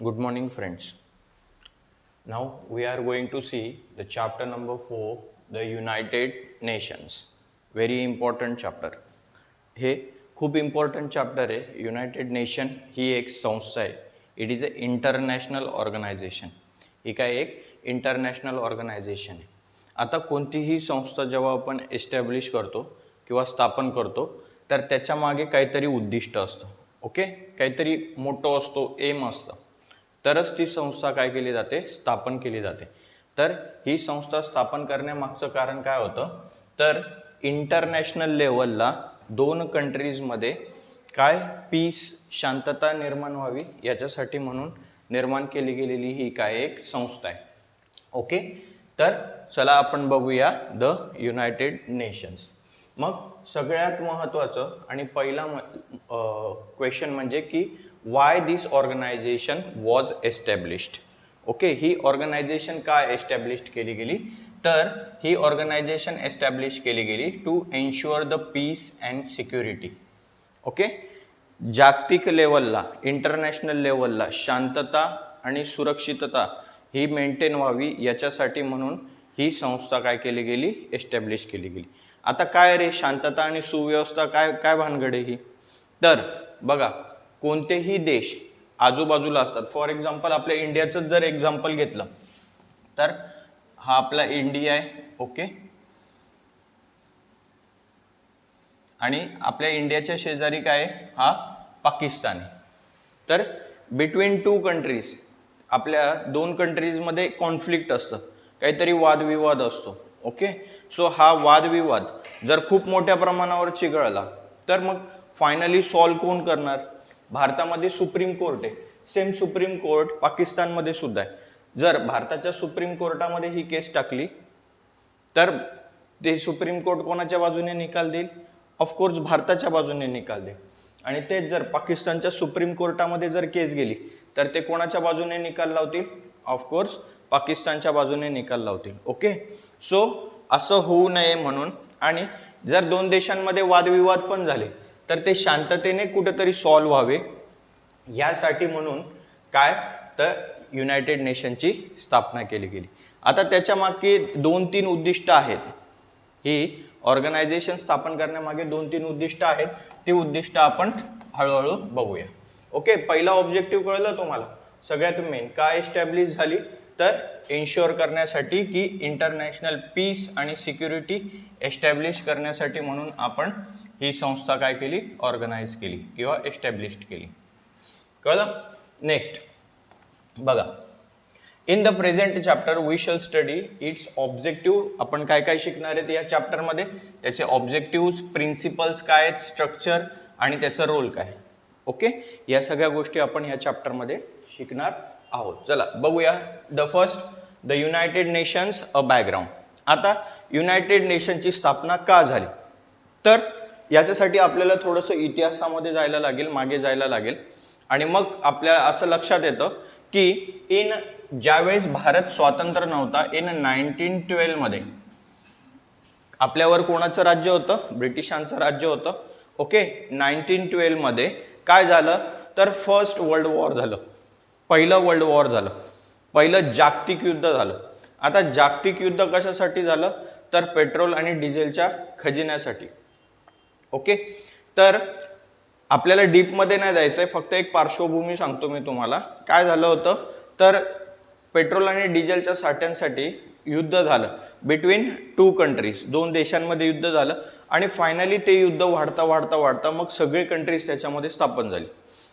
Good morning, friends. Now we are going to see the chapter number 4, the United Nations. Very important chapter. हे खूप important chapter आहे. United nation ही एक संस्था आहे. It is a international organization. ही काय एक इंटरनॅशनल ऑर्गनायझेशन आहे. आता कोणतीही संस्था जेव्हा आपण एस्टॅब्लिश करतो किंवा स्थापन करतो तर त्याच्या मागे काहीतरी उद्दिष्ट असतं. ओके, काहीतरी मोठं असतो, एम असतं, तरच ती संस्था काय केली जाते, स्थापन केली जाते. तर ही संस्था स्थापन करण्यामागचं कारण काय होतं, तर इंटरनॅशनल लेवलला दोन कंट्रीजमध्ये काय पीस, शांतता निर्माण व्हावी याच्यासाठी म्हणून निर्माण केली गेलेली ही काय एक संस्था आहे. ओके, तर चला आपण बघूया द युनायटेड नेशन्स. मग सगळ्यात महत्त्वाचं आणि पहिला क्वेश्चन म्हणजे की why this organisation was established. Okay, ही ऑर्गनायझेशन का एस्टॅब्लिश केली गेली, तर ही ऑर्गनायझेशन एस्टॅब्लिश केली गेली to ensure the peace and security. Okay, जागतिक लेवलला, इंटरनॅशनल लेवलला शांतता आणि सुरक्षितता ही मेंटेन व्हावी याच्यासाठी म्हणून ही संस्था काय केली गेली, एस्टॅब्लिश केली गेली. आता काय रे शांतता आणि सुव्यवस्था, काय काय भानगड आहे ही, तर बघा कोणतेही देश आजूबाजूला असतात. फॉर एक्झाम्पल आपल्या इंडियाचं जर एक्झाम्पल घेतलं तर हा आपला इंडिया आहे. ओके, आणि आपल्या इंडियाच्या शेजारी काय आहे, हा पाकिस्तान आहे. तर बिटवीन टू कंट्रीज, आपल्या दोन कंट्रीजमध्ये कॉन्फ्लिक्ट असतं, काहीतरी वादविवाद असतो. ओके, सो हा वादविवाद जर खूप मोठ्या प्रमाणावर चिघळला तर मग फायनली सॉल्व कोण करणार. भारतामध्ये सुप्रीम कोर्ट आहे, सेम सुप्रीम कोर्ट पाकिस्तानमध्ये सुद्धा आहे. जर भारताच्या सुप्रीम कोर्टामध्ये ही केस टाकली तर ते सुप्रीम कोर्ट कोणाच्या बाजूने निकाल देईल, ऑफकोर्स भारताच्या बाजूने निकाल देईल. आणि तेच जर पाकिस्तानच्या सुप्रीम कोर्टामध्ये जर केस गेली तर ते कोणाच्या बाजूने निकाल लावतील, ऑफकोर्स पाकिस्तानच्या बाजूने निकाल लावतील. ओके, सो असं होऊ नये म्हणून, आणि जर दोन देशांमध्ये वादविवाद पण झाले तर ते शांततेने कुठेतरी सॉल्व्ह व्हावे यासाठी म्हणून काय, तर युनायटेड नेशनची स्थापना केली गेली. आता त्याच्या मागे 2-3 उद्दिष्ट आहेत. ही ऑर्गनायझेशन स्थापन करण्यामागे 2-3 उद्दिष्ट आहेत. ती उद्दिष्ट आपण हळूहळू बघूया. ओके, पहिला ऑब्जेक्टिव्ह कळलं तुम्हाला, सगळ्यात मेन काय एस्टॅब्लिश झाली, तर एन्श्युअर करण्यासाठी की इंटरनॅशनल पीस आणि सिक्युरिटी एस्टॅब्लिश करण्यासाठी म्हणून आपण ही संस्था काय केली, ऑर्गनाइज केली किंवा एस्टॅब्लिश केली. कळलं. नेक्स्ट बघा, in the present chapter we shall study its objective. आपण काय काय शिकणार आहेत या चॅप्टरमध्ये, त्याचे ऑब्जेक्टिव्ह, प्रिन्सिपल्स काय आहेत, स्ट्रक्चर आणि त्याचा रोल काय. ओके, या सगळ्या गोष्टी आपण या चॅप्टरमध्ये शिकणार आहोत. चला बघूया. The first, the United nations a background. आता युनायटेड नेशनची स्थापना का झाली, तर याच्यासाठी आपल्याला थोडंसं इतिहासामध्ये जायला लागेल, मागे जायला लागेल. आणि मग आपल्या असं लक्षात येतं की ज्यावेळेस भारत स्वातंत्र्य नव्हता, इन 1912 मध्ये आपल्यावर कोणाचं राज्य होतं, ब्रिटिशांचं राज्य होतं. ओके, 1912 मध्ये काय झालं, तर फर्स्ट वर्ल्ड वॉर झालं, पहिलं वर्ल्ड वॉर झालं, पहिलं जागतिक युद्ध झालं. आता जागतिक युद्ध कशासाठी झालं, तर पेट्रोल आणि डिझेलच्या खजिन्यासाठी. ओके, तर आपल्याला डीपमध्ये नाही जायचंय, फक्त एक पार्श्वभूमी सांगतो मी तुम्हाला. काय झालं होतं, तर पेट्रोल आणि डिझेलच्या साठ्यांसाठी युद्ध झालं बिटवीन टू कंट्रीज, दोन देशांमध्ये युद्ध झालं. आणि फायनली ते युद्ध वाढता वाढता वाढता मग सगळे कंट्रीज त्याच्यामध्ये स्थापन झाली.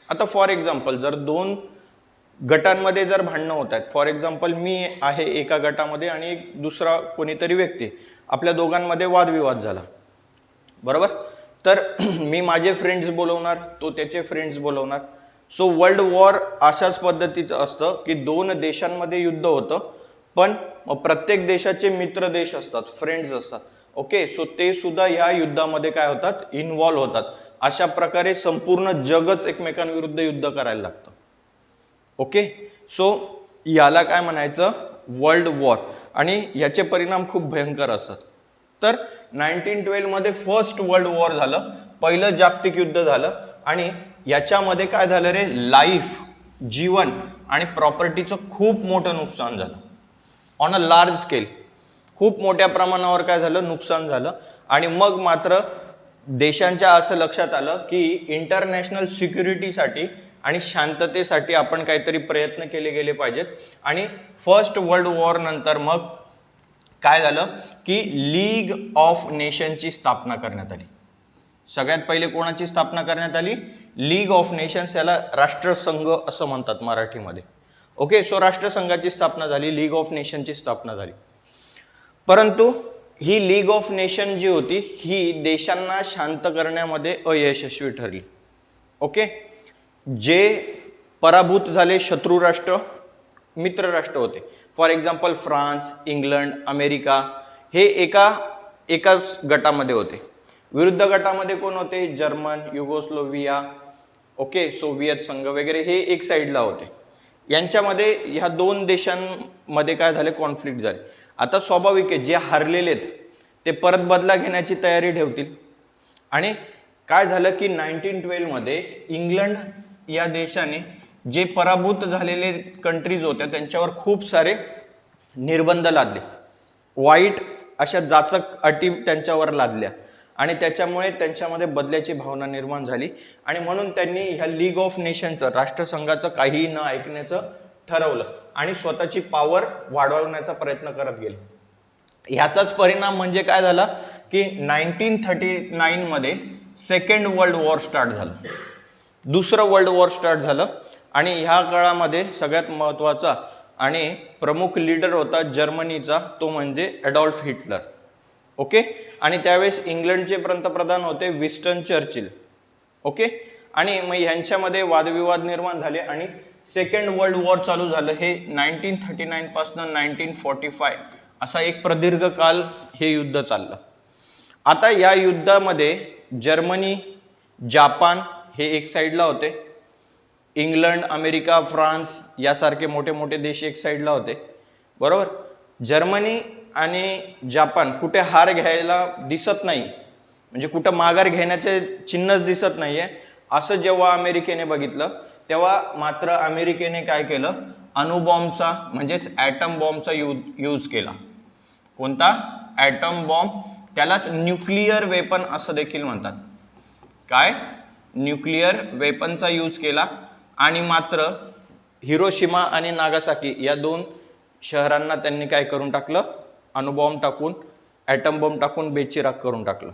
आता फॉर एक्झाम्पल जर दोन गटांमध्ये जर भांडणं होत आहेत, फॉर एक्झाम्पल मी आहे एका गटामध्ये आणि एक दुसरा कोणीतरी व्यक्ती, आपल्या दोघांमध्ये वादविवाद झाला, बरोबर. तर मी माझे फ्रेंड्स बोलवणार, तो त्याचे फ्रेंड्स बोलवणार. सो वर्ल्ड वॉर अशाच पद्धतीचं असतं की दोन देशांमध्ये युद्ध होतं, पण प्रत्येक देशाचे मित्र देश असतात, फ्रेंड्स असतात. ओके, सो ते सुद्धा ह्या युद्धामध्ये काय होतात, इन्व्हॉल्व होतात. अशा प्रकारे संपूर्ण जगच एकमेकांविरुद्ध युद्ध करायला लागतं. ओके, सो याला काय म्हणायचं, वर्ल्ड वॉर. आणि याचे परिणाम खूप भयंकर असतात. तर 1912 मध्ये फर्स्ट वर्ल्ड वॉर झालं, पहिलं जागतिक युद्ध झालं. आणि याच्यामध्ये काय झालं रे, लाईफ जीवन आणि प्रॉपर्टीचं खूप मोठं नुकसान झालं. ऑन अ लार्ज स्केल खूप मोठ्या प्रमाणावर काय झालं, नुकसान झालं. आणि मग मात्र देशांच्या असं लक्षात आलं की इंटरनॅशनल सिक्युरिटीसाठी आणि शांततेसाठी आपण काहीतरी प्रयत्न केले गेले पाहिजेत. आणि फर्स्ट वर्ल्ड वॉर नंतर मग काय झालं की लीग ऑफ नेशनची स्थापना करण्यात आली. सगळ्यात पहिले कोणाची स्थापना करण्यात आली? लीग ऑफ नेशन्स, याला राष्ट्रसंघ असं म्हणतात मराठीमध्ये. ओके, सो राष्ट्रसंघाची स्थापना झाली, लीग ऑफ नेशनची स्थापना झाली. परंतु ही लीग ऑफ नेशन जी होती ही देशांना शांत करण्यामध्ये अयशस्वी ठरली. ओके, जे पराभूत झाले शत्रू राष्ट्र मित्र राष्ट्र होते. For example France, England, America हे एकाच गटामध्ये होते. विरुद्ध गटामध्ये कोण होते? जर्मन, युगोस्लोव्हिया, ओके, सोव्हिएत संघ वगैरे हे एक साईडला होते. यांच्यामध्ये ह्या दोन देशांमध्ये काय झाले? कॉन्फ्लिक्ट झाले. आता स्वाभाविक आहे, जे हारलेले आहेत ते परत बदला घेण्याची तयारी ठेवतील. आणि काय झालं की 1912 मध्ये इंग्लंड या देशाने जे पराभूत झालेले कंट्रीज होत्या त्यांच्यावर खूप सारे निर्बंध लादले, वाईट अशा जाचक अटी त्यांच्यावर लादल्या. आणि त्याच्यामुळे त्यांच्यामध्ये बदल्याची भावना निर्माण झाली. आणि म्हणून त्यांनी ह्या लीग ऑफ नेशनचं, राष्ट्रसंघाचं काहीही न ऐकण्याचं ठरवलं आणि स्वतःची पॉवर वाढवण्याचा प्रयत्न करत गेले. ह्याचाच परिणाम म्हणजे काय झाला की 1939 मध्ये सेकंड वर्ल्ड वॉर स्टार्ट झालं, दुसरं वर्ल्ड वॉर स्टार्ट झालं. आणि ह्या काळामध्ये सगळ्यात महत्त्वाचा आणि प्रमुख लीडर होता जर्मनीचा, तो म्हणजे ॲडॉल्फ हिटलर. ओके, आणि त्यावेळेस इंग्लंडचे पंतप्रधान होते विन्स्टन चर्चिल. ओके, आणि मग ह्यांच्यामध्ये वादविवाद निर्माण झाले आणि सेकंड वर्ल्ड वॉर चालू झालं. हे 1939 पासून 1945 असा एक प्रदीर्घ काल हे युद्ध चाललं. आता या युद्धामध्ये जर्मनी, जापान हे एक साईडला होते, इंग्लंड, अमेरिका, फ्रान्स यासारखे मोठे मोठे देश एक साईडला होते. बरोबर, जर्मनी आणि जापान कुठे हार घ्यायला दिसत नाही, म्हणजे कुठं माघार घेण्याचे चिन्हच दिसत नाहीये. असं जेव्हा अमेरिकेने बघितलं तेव्हा मात्र अमेरिकेने काय केलं? अणुबॉम्बचा म्हणजेच ॲटम बॉम्बचा यूज केला. कोणता? ॲटम बॉम्ब, त्यालाच न्यूक्लिअर वेपन असं देखील म्हणतात. काय? न्यूक्लिअर वेपनचा यूज केला. आणि मात्र हिरोशिमा आणि नागासाकी या दोन शहरांना त्यांनी काय करून टाकलं? अणुबॉम्ब टाकून, ॲटम बॉम्ब टाकून बेचिराख करून टाकलं.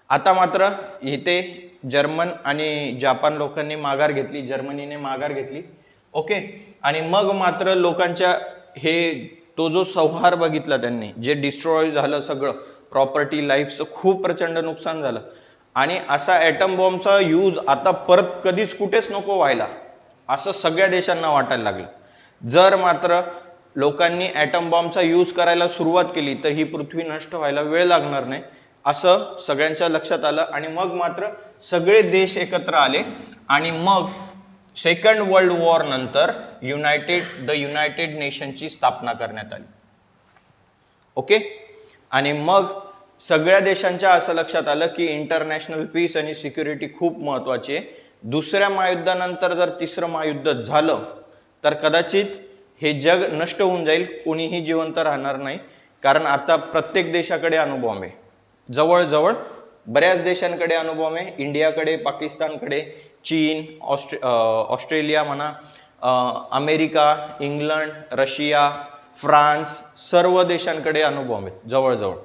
आता मात्र इथे जर्मन आणि जापान लोकांनी माघार घेतली, जर्मनीने माघार घेतली. ओके, आणि मग मात्र लोकांच्या तो जो संहार बघितला त्यांनी, जे डिस्ट्रॉय झालं सगळं, प्रॉपर्टी, लाईफचं खूप प्रचंड नुकसान झालं. आणि असा ॲटम बॉम्बचा यूज आता परत कधीच कुठेच नको व्हायला असं सगळ्या देशांना वाटायला लागलं. जर मात्र लोकांनी ॲटम बॉम्बचा यूज करायला सुरुवात केली तर ही पृथ्वी नष्ट व्हायला वेळ लागणार नाही असं सगळ्यांच्या लक्षात आलं. आणि मग मात्र सगळे देश एकत्र आले आणि मग सेकंड वर्ल्ड वॉर नंतर युनायटेड नेशनची स्थापना करण्यात आली. ओके, आणि मग सगळ्या देशांच्या असं लक्षात आलं की इंटरनॅशनल पीस आणि सिक्युरिटी खूप महत्त्वाची आहे. दुसऱ्या महायुद्धानंतर जर तिसरं महायुद्ध झालं तर कदाचित हे जग नष्ट होऊन जाईल, कोणीही जिवंत राहणार नाही. कारण आता प्रत्येक देशाकडे अणुबॉम्ब आहे, जवळजवळ बऱ्याच देशांकडे अणुबॉम्ब आहे. इंडियाकडे, पाकिस्तानकडे, चीन, ऑस्ट्रेलिया म्हणा, अमेरिका, इंग्लंड, रशिया, फ्रान्स, सर्व देशांकडे अणुबॉम्ब आहेत जवळजवळ.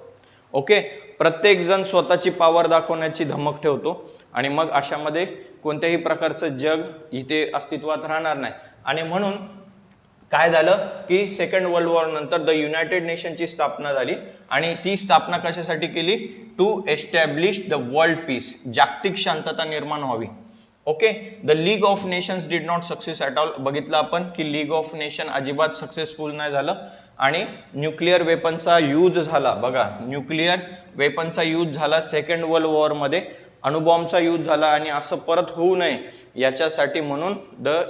ओके, प्रत्येकजण स्वतःची पॉवर दाखवण्याची धमक ठेवतो आणि मग अशामध्ये कोणत्याही प्रकारचं जग इथे अस्तित्वात राहणार नाही. आणि म्हणून काय झालं की सेकंड वर्ल्ड वॉर नंतर द युनायटेड नेशनची स्थापना झाली. आणि ती स्थापना कशासाठी केली? To establish the world peace, जागतिक शांतता निर्माण व्हावी. Okay, the League of Nations did not success at all. बघितलं आपण की लीग ऑफ नेशन अजिबात सक्सेसफुल नाही झालं. आणि न्यूक्लिअर वेपनचा यूज झाला. बघा, न्यूक्लिअर वेपनचा यूज झाला सेकंड वर्ल्ड वॉरमध्ये, अणुबॉम्बचा यूज झाला. आणि असं परत होऊ नये याच्यासाठी म्हणून द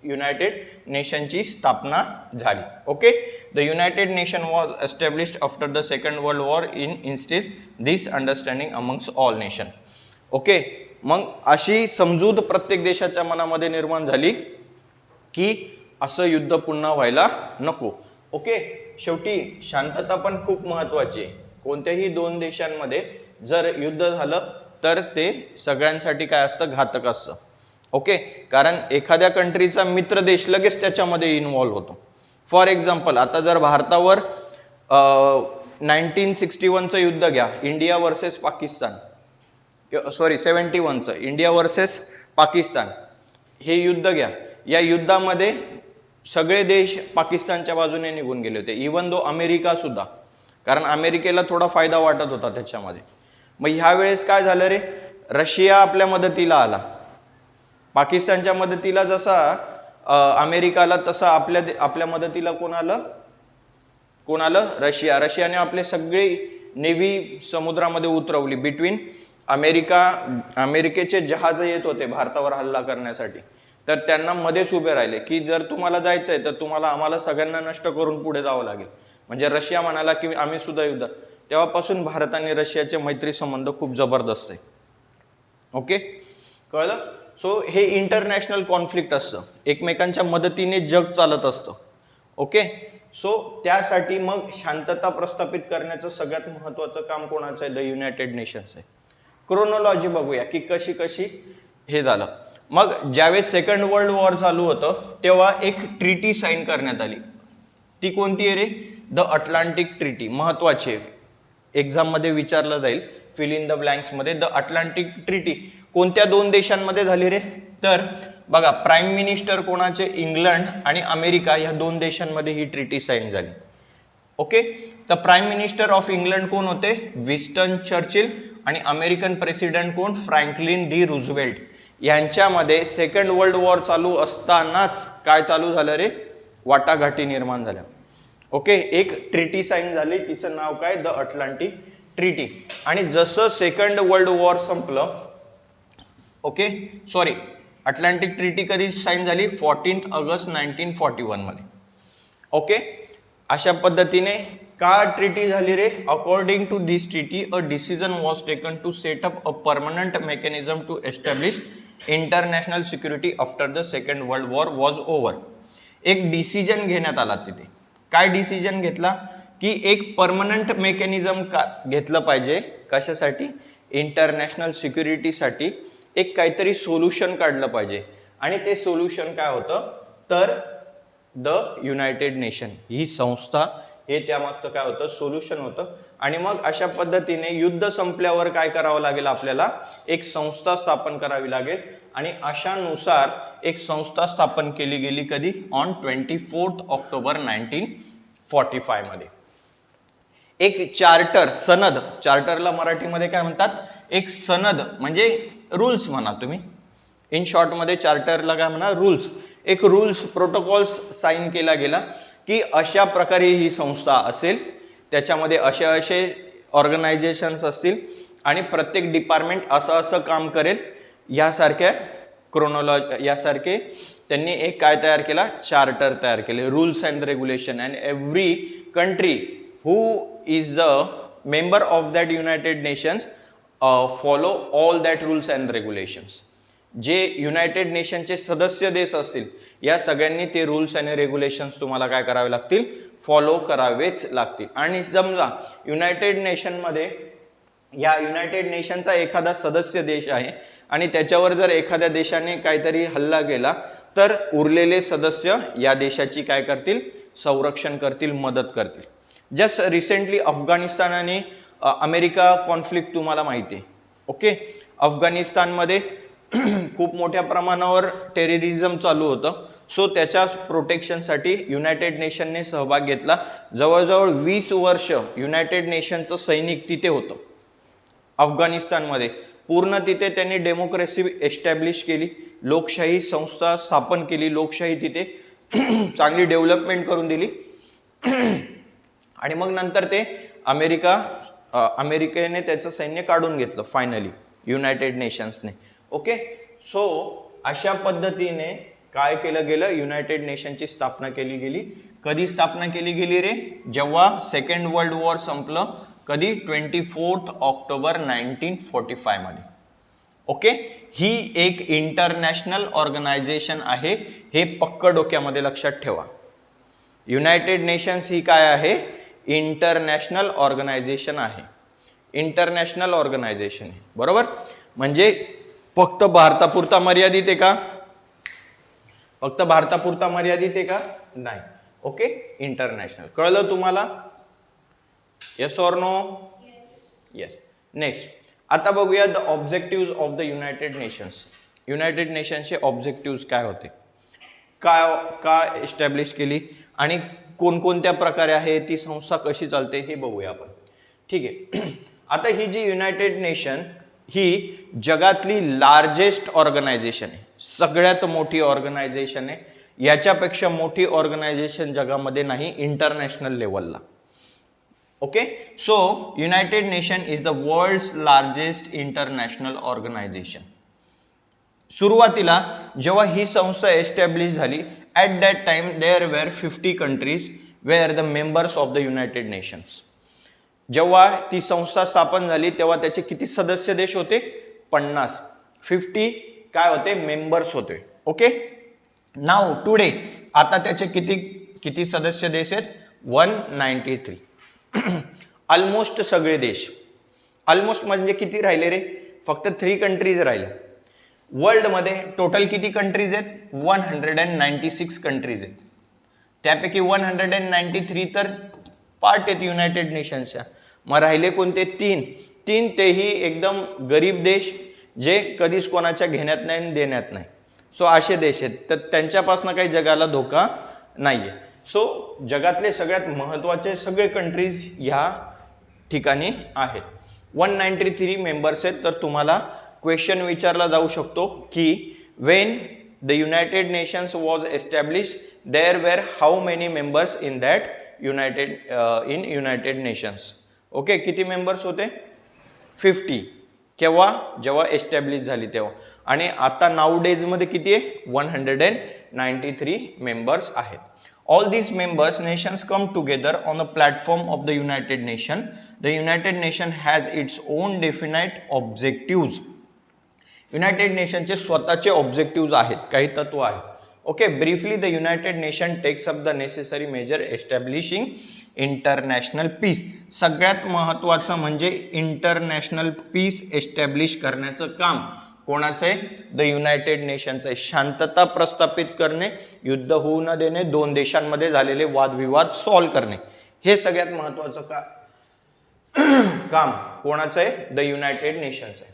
युनायटेड नेशनची स्थापना झाली. Okay, the United nation was established after the second world war in instil this understanding amongst all nation. Okay, मग अशी समजूत प्रत्येक देशाच्या मनामध्ये निर्माण झाली की असं युद्ध पुन्हा व्हायला नको. ओके, शेवटी शांतता पण खूप महत्वाची आहे. कोणत्याही दोन देशांमध्ये जर युद्ध झालं तर ते सगळ्यांसाठी काय असतं, घातक असतं. ओके, कारण एखाद्या कंट्रीचा मित्र देश लगेच त्याच्यामध्ये इन्व्हॉल्व्ह होतो. फॉर एक्झाम्पल, आता जर भारतावर 1961चं युद्ध घ्या, इंडिया वर्सेस पाकिस्तान, सॉरी 71चं इंडिया वर्सेस पाकिस्तान, हे युद्ध घ्या. या युद्धामध्ये सगळे देश पाकिस्तानच्या बाजूने निघून गेले होते, इवन दो अमेरिका सुद्धा, कारण अमेरिकेला थोडा फायदा वाटत होता त्याच्यामध्ये. मग ह्या वेळेस काय झालं रे, रशिया आपल्या मदतीला आला. पाकिस्तानच्या मदतीला जसा अमेरिकाला, तसा आपल्या मदतीला कोण आलं, रशिया. रशियाने आपले सगळे नेव्ही समुद्रामध्ये उतरवली. बिटवीन अमेरिकेचे जहाज येत होते भारतावर हल्ला करण्यासाठी, तर त्यांना मध्येच उभे राहिले की जर तुम्हाला जायचं आहे तर तुम्हाला आम्हाला सगळ्यांना नष्ट करून पुढे जावं लागेल. म्हणजे रशिया म्हणाला की आम्ही सुद्धा युद्ध. तेव्हापासून भारत आणि रशियाचे मैत्री संबंध खूप जबरदस्त आहे. ओके, कळलं? सो हे इंटरनॅशनल कॉन्फ्लिक्ट असतं, एकमेकांच्या मदतीने जग चालत असतं. ओके, सो त्यासाठी मग शांतता प्रस्थापित करण्याचं सगळ्यात महत्त्वाचं काम कोणाचं आहे, द युनायटेड नेशन्स आहे. क्रोनॉलॉजी बघूया की कशी कशी हे झालं. मग ज्यावेळेस सेकंड वर्ल्ड वॉर चालू होतं तेव्हा एक ट्रिटी साईन करण्यात आली. ती कोणती आहे रे, द अटलांटिक ट्रिटी. महत्वाची आहे, एक्झाममध्ये विचारलं जाईल फिल इन द ब्लँक्समध्ये. द अटलांटिक ट्रिटी कोणत्या दोन देशांमध्ये झाली रे, तर बघा प्राईम मिनिस्टर कोणाचे, इंग्लंड आणि अमेरिका, या दोन देशांमध्ये ही ट्रिटी साईन झाली. ओके, तर प्राईम मिनिस्टर ऑफ इंग्लंड कोण होते, विन्स्टन चर्चिल, आणि अमेरिकन प्रेसिडेंट कोण, फ्रँकलिन डी रुझवेल्ट. यांच्यामध्ये सेकंड वर्ल्ड वॉर चालू असतानाच काय चालू झालं रे, वाटाघाटी निर्माण झाल्या. ओके, एक ट्रिटी साईन झाली, तिचं नाव काय, द अटलांटिक ट्रिटी. आणि जसं सेकंड वर्ल्ड वॉर संपलं, ओके सॉरी, अटलांटिक ट्रिटी कधी साईन झाली, 14 ऑगस्ट 1941 मध्ये. ओके, अशा पद्धतीने का ट्रिटी झाली रे, according to this treaty a decision was taken to set up a permanent mechanism to establish international security after the second world war was over. एक decision घेण्यात आला तिथे. काय डिसिजन घेतला की एक परमनंट मेकॅनिझम घेतलं पाहिजे, कशासाठी, इंटरनॅशनल सिक्युरिटीसाठी एक काहीतरी सोल्युशन काढलं पाहिजे. आणि ते सोल्युशन काय होतं, तर द युनायटेड नेशन ही संस्था, हे त्यामागचं काय होतं, सोल्युशन होतं. आणि मग अशा पद्धतीने युद्ध संपल्यावर काय करावं लागेल, आपल्याला एक संस्था स्थापन करावी लागेल. आणि अशानुसार एक संस्था स्थापन केली गेली, कधी, ऑन 24 ऑक्टोबर 1945 मध्ये. एक चार्टर, सनद, चार्टरला मराठीमध्ये काय म्हणतात, एक सनद म्हणजे रूल्स म्हणा तुम्ही, इन शॉर्ट मध्ये चार्टरला काय म्हणा, रूल्स. एक रूल्स प्रोटोकॉल्स साईन केला गेला की अशा प्रकारे ही संस्था असेल, त्याच्यामध्ये असे असे ऑर्गनायझेशन्स असतील आणि प्रत्येक डिपार्टमेंट असं असं काम करेल. यासारख्या यासारखे त्यांनी एक काय तयार केला, चार्टर तयार केले, rules and regulation. And every country who is the member of that United nations follow all that rules and regulations. जे युनायटेड नेशनचे सदस्य देश असतील, या सगळ्यांनी ते रूल्स आणि रेग्युलेशन्स तुम्हाला काय करावे लागतील, फॉलो करावेच लागतील. आणि समजा युनायटेड नेशनमध्ये, या युनायटेड नेशनचा एखादा सदस्य देश आहे आणि त्याच्यावर जर एखाद्या देशाने काहीतरी हल्ला केला, तर उरलेले सदस्य या देशाची काय करतील, संरक्षण करतील, मदत करतील. जस्ट रिसेंटली अफगाणिस्तान आणि अमेरिका कॉन्फ्लिक्ट तुम्हाला माहिती आहे. ओके, अफगाणिस्तानमध्ये खूप मोठ्या प्रमाणावर टेररिझम चालू होतं. सो त्याच्या प्रोटेक्शनसाठी युनायटेड नेशनने सहभाग घेतला. जवळजवळ 20 वर्ष युनायटेड नेशनचं सैनिक तिथे होतं अफगाणिस्तानमध्ये. पूर्ण तिथे त्यांनी डेमोक्रेसी एस्टॅब्लिश केली, लोकशाही संस्था स्थापन केली, लोकशाही तिथे चांगली डेव्हलपमेंट करून दिली. आणि मग नंतर ते अमेरिकेने त्याचं सैन्य काढून घेतलं फायनली, युनायटेड नेशन्सने. ओके, सो अशा पद्धतीने काय केलं गेलं, युनायटेड नेशनची स्थापना केली गेली. कधी स्थापना केली गेली रे, जेव्हा सेकंड वर्ल्ड वॉर संपलं, कधी, 24 ऑक्टोबर 1945 मध्ये. ओके, ही एक इंटरनॅशनल ऑर्गनायझेशन आहे, हे पक्क डोक्यामध्ये लक्षात ठेवा. युनायटेड नेशन्स ही काय आहे? इंटरनॅशनल ऑर्गनायझेशन आहे. इंटरनॅशनल ऑर्गनायझेशन आहे, बरोबर. म्हणजे फक्त भारतापुरता मर्यादित आहे का? फक्त भारतापुरता मर्यादित आहे का? नाही. Okay, international. कळलं तुम्हाला? Yes or no? Yes. Next आता बघूया the objective of the United nations. United नेशन्सचे ऑब्जेक्टिव्ह काय होते, का एस्टॅब्लिश केली आणि कोणकोणत्या प्रकारे आहे, ती संस्था कशी चालते हे बघूया आपण. ठीक आहे. आता ही जी युनायटेड नेशन ही जगातली लार्जेस्ट ऑर्गनायझेशन आहे, सगळ्यात मोठी ऑर्गनायझेशन आहे. याच्यापेक्षा मोठी ऑर्गनायझेशन जगामध्ये नाही इंटरनॅशनल लेवलला. Okay, so United Nation is the world's largest international organisation. सुरुवातीला जेव्हा ही संस्था एस्टॅब्लिश झाली, at that time there were 50 countries were the members of the United Nations. जेव्हा ती संस्था स्थापन झाली तेव्हा त्याचे किती सदस्य देश होते? 50. 50 काय होते? मेंबर्स होते. ओके, नाउ टुडे आता त्याचे किती सदस्य देश आहेत? 193. ऑलमोस्ट सगळे देश. ऑलमोस्ट म्हणजे किती राहिले रे? फक्त 3 कंट्रीज राहिले. वर्ल्डमध्ये टोटल किती कंट्रीज आहेत? 196 कंट्रीज आहेत. त्यापैकी 193 तर पार्ट आहेत युनायटेड नेशन्सच्या. मग राहिले कोणते? 3. तेही एकदम गरीब देश, जे कधीच कोणाच्या घेण्यात नाही आणि देण्यात नाही. सो असे देश आहेत, तर त्यांच्यापासून काही जगाला धोका नाही आहे. सो जगातले सगळ्यात महत्त्वाचे सगळे कंट्रीज ह्या ठिकाणी आहेत. 193 मेंबर्स आहेत. तर तुम्हाला क्वेश्चन विचारला जाऊ शकतो की when the United Nations was establish there were how many members in that United Nations. Okay, किती मेंबर्स होते? 50. केव्हा? जेव्हा एस्टॅब्लिश झाली तेव्हा. आणि आता नाऊ डेजमध्ये किती आहे? 193 मेंबर्स आहेत. All these members nations come together on a platform of the United Nation. The United Nation has its own definite objectives. United Nationचे स्वतःचे ऑब्जेक्टिव्ह आहेत, काही तत्व आहेत. Okay, briefly the United Nation takes up the necessary major establishing international peace. सगळ्यात महत्त्वाचं म्हणजे international piece establish करण्याचं काम कोणाचं आहे? द युनायटेड नेशनचं आहे. शांतता प्रस्थापित करणे, युद्ध होऊ न देणे, 2 देशांमध्ये झालेले वादविवाद सॉल्व्ह करणे, हे सगळ्यात महत्त्वाचं काम कोणाचं आहे? द युनायटेड नेशन्स आहे.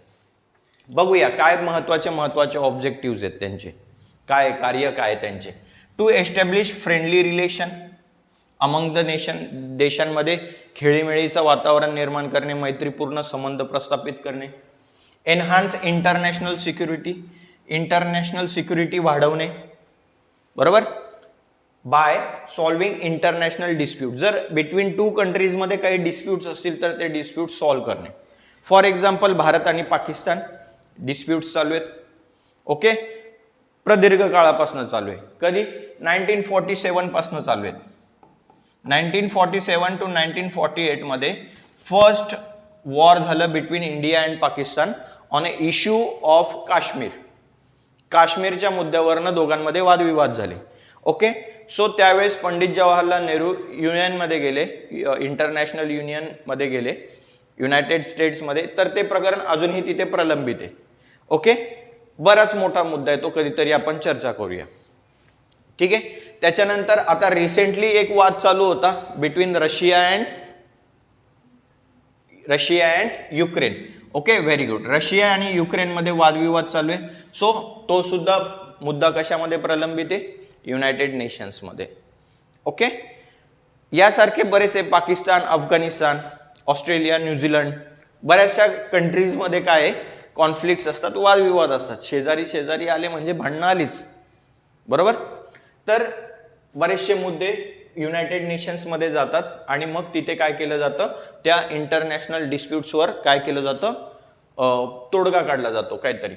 बघूया काय महत्त्वाचे ऑब्जेक्टिव्ह आहेत त्यांचे, काय कार्य काय त्यांचे. To establish friendly relation among the nation. देशांमध्ये खेळीमेळीचं वातावरण निर्माण करणे, मैत्रीपूर्ण संबंध प्रस्थापित करणे. Enhance international security. International security वाढवणे, बरोबर. By solving international dispute. जर बिटवीन 2 कंट्रीजमध्ये काही डिस्प्यूट्स असतील तर ते डिस्प्यूट सॉल्व्ह करणे. फॉर एक्झाम्पल भारत आणि पाकिस्तान डिस्प्यूट्स चालू आहेत. ओके, प्रदीर्घ काळापासून चालू आहे. कधी? 1947 पासून चालू आहेत. 1947 to 1948 मध्ये फर्स्ट वॉर झालं between India and Pakistan on a issue of Kashmir. काश्मीरच्या मुद्द्यावरनं दोघांमध्ये वादविवाद झाले. ओके, सो त्यावेळेस पंडित जवाहरलाल नेहरू युनियनमध्ये गेले, इंटरनॅशनल युनियनमध्ये गेले, युनायटेड स्टेट्समध्ये. तर ते प्रकरण अजूनही तिथे प्रलंबित आहे. ओके, बराच मोठा मुद्दा आहे तो, कधीतरी आपण चर्चा करूया. ठीक आहे. त्याच्यानंतर आता रिसेंटली एक वाद चालू होता between Russia and Ukraine. Okay, very good. Russia आणि युक्रेनमध्ये वादविवाद चालू आहे. सो तो सुद्धा मुद्दा कशामध्ये प्रलंबित आहे? युनायटेड नेशन्समध्ये. ओके, यासारखे बरेचसे पाकिस्तान, अफगाणिस्तान, ऑस्ट्रेलिया, न्यूझीलंड, बऱ्याचशा कंट्रीजमध्ये काय आहे? कॉन्फ्लिक्ट्स असतात, वादविवाद असतात. शेजारी आले म्हणजे भांडणं आलीच, बरोबर. तर बरेचसे मुद्दे युनायटेड नेशन्समध्ये जातात आणि मग तिथे काय केलं जातं? त्या इंटरनॅशनल डिस्प्यूट्सवर काय केलं जातं? तोडगा काढला जातो काहीतरी.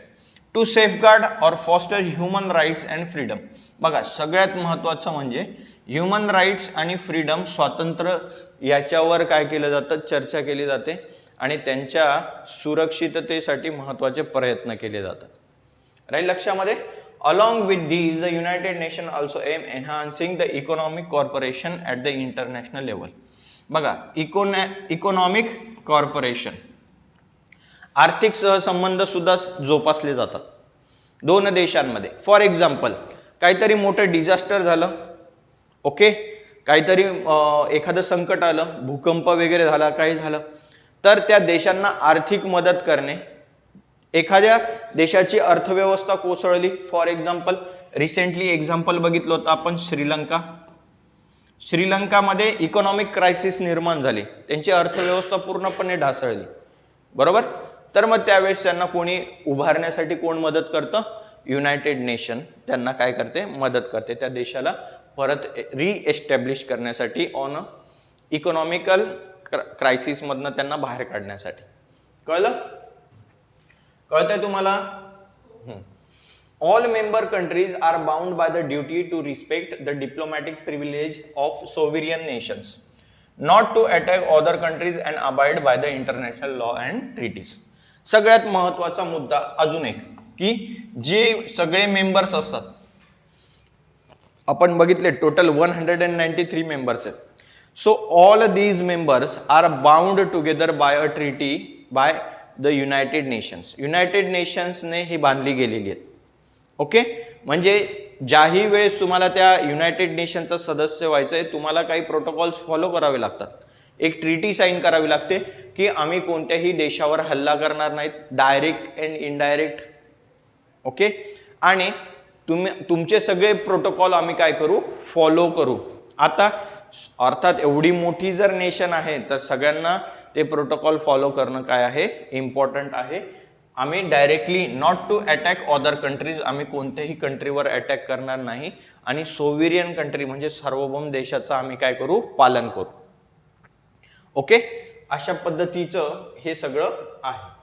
To safeguard or foster human rights and freedom. बघा, सगळ्यात महत्त्वाचं म्हणजे ह्युमन राईट्स आणि फ्रीडम, स्वातंत्र्य, याच्यावर काय केलं जातं? चर्चा केली जाते. आणि त्यांच्या सुरक्षिततेसाठी महत्त्वाचे प्रयत्न केले जातात. राईट, लक्षामध्ये. Along with these the United Nation also aim enhancing the economic corporation at the international level. बघा, इकॉनॉमिक कॉर्पोरेशन, आर्थिक सहसंबंध सुद्धा जोपासले जातात दोन देशांमध्ये. फॉर एक्झाम्पल, काहीतरी मोठं डिझास्टर झालं, ओके, काहीतरी एखादं संकट आलं, भूकंप वगैरे झाला, काही झालं, तर त्या देशांना आर्थिक मदत करणे. एखाद्या देशाची अर्थव्यवस्था कोसळली, फॉर एक्झाम्पल रिसेंटली एक्झाम्पल बघितलं होतं आपण श्रीलंका. श्रीलंकामध्ये इकॉनॉमिक क्रायसिस निर्माण झाली, त्यांची अर्थव्यवस्था पूर्णपणे ढासळली, बरोबर. तर मग त्यावेळेस त्यांना कोणी उभारण्यासाठी कोण मदत करतं? युनायटेड नेशन त्यांना काय करते? मदत करते, त्या देशाला परत रिएस्टॅब्लिश करण्यासाठी, ऑन इकॉनॉमिकल क्रायसिसमधनं त्यांना बाहेर काढण्यासाठी. कळलं? कळतंय तुम्हाला? All member countries are bound by the duty to respect the diplomatic privilege of sovereign nations, not to attack other countries and abide by the international law and treaties. सगळ्यात महत्वाचा मुद्दा अजून एक, की जे सगळे मेंबर्स असतात, आपण बघितले टोटल 193 मेंबर्स आहेत. So all these members are bound together by a treaty by the United nations. United नेशन्सने ही बांधली गेलेली आहेत, ओके. म्हणजे ज्याही वेळेस तुम्हाला त्या युनायटेड नेशनचा सदस्य व्हायचं आहे, तुम्हाला काही प्रोटोकॉल्स फॉलो करावे लागतात. एक ट्रीटी साईन करावी लागते की आम्ही कोणत्याही देशावर हल्ला करणार नाहीत, डायरेक्ट अँड इनडायरेक्ट, ओके. आणि तुमचे सगळे प्रोटोकॉल आम्ही काय करू? फॉलो करू. आता अर्थात एवढी मोठी जर नेशन आहे तर सगळ्यांना ते प्रोटोकॉल फॉलो करणं काय आहे? इम्पॉर्टंट आहे. आम्ही directly not to attack other countries, आम्ही कोणत्याही कंट्रीवर अटॅक करणार नाही. आणि सोव्हिरियन कंट्री म्हणजे सार्वभौम देशाचं आम्ही काय करू? पालन करू, ओके. अशा पद्धतीचं हे सगळं आहे.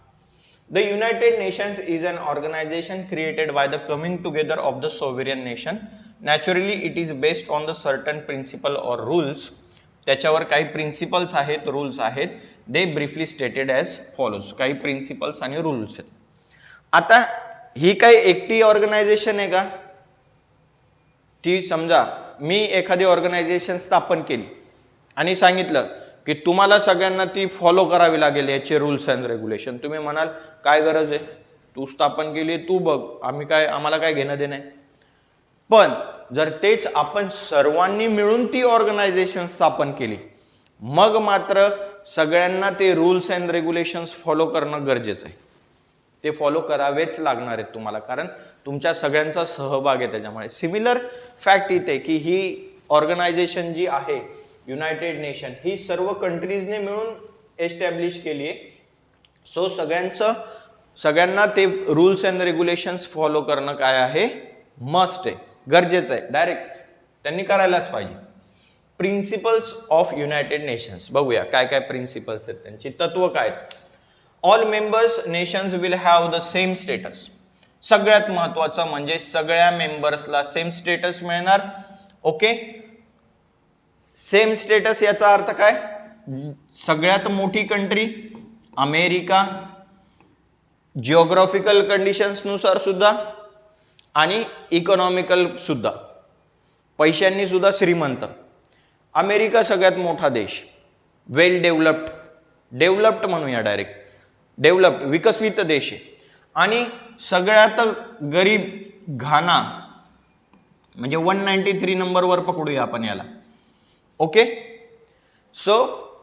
The United nations is an organization created by the coming together of the sovereign nation. Naturally it is based on the certain principle or rules. त्याच्यावर काही प्रिन्सिपल्स आहेत, रूल्स आहेत. They briefly stated as follows. काही principles आणि rules आहेत. आता ही काही एकटी ऑर्गनायझेशन आहे का? ती समजा मी एखादी ऑर्गनायझेशन स्थापन केली आणि सांगितलं की तुम्हाला सगळ्यांना ती फॉलो करावी लागेल याचे रूल्स अँड रेग्युलेशन. तुम्ही म्हणाल काय गरज आहे, तू स्थापन केली, तू बघ, आम्ही काय, आम्हाला काय घेणं देणं आहे. पण जर तेच आपण सर्वांनी मिळून ती ऑर्गनायझेशन स्थापन केली, मग मात्र सगळ्यांना ते रूल्स अँड रेग्युलेशन्स फॉलो करणं गरजेचं आहे. ते फॉलो करावेच लागणार आहेत तुम्हाला, कारण तुमच्या सगळ्यांचा सहभाग आहे त्याच्यामुळे. सिमिलर फॅक्ट इथे की ही ऑर्गनायझेशन जी आहे युनायटेड नेशन, ही सर्व कंट्रीजने मिळून एस्टॅब्लिश केली आहे. सो सगळ्यांना ते रूल्स अँड रेग्युलेशन्स फॉलो करणं काय आहे? मस्ट आहे, गरजेचं आहे, डायरेक्ट त्यांनी करायलाच पाहिजे. प्रिन्सिपल्स ऑफ युनायटेड नेशन्स बघूया काय काय प्रिन्सिपल्स आहेत, त्यांची तत्व काय आहेत. All members nations will have the same status. सगळ्यात महत्वाचं म्हणजे सगळ्या मेंबर्सला सेम स्टेटस मिळणार, ओके. सेम स्टेटस याचा अर्थ काय? सगळ्यात मोठी कंट्री अमेरिका, जिओग्राफिकल कंडिशन्स नुसार सुद्धा आणि इकॉनॉमिकल सुद्धा, पैशांनी सुद्धा श्रीमंत. अमेरिका सगळ्यात मोठा देश, वेल डेव्हलप्ड म्हणूया, डायरेक्ट डेव्हलप्ड, विकसित देश आहे. आणि सगळ्यात गरीब घाना, म्हणजे 193 नंबरवर पकडूया आपण याला, ओके. सो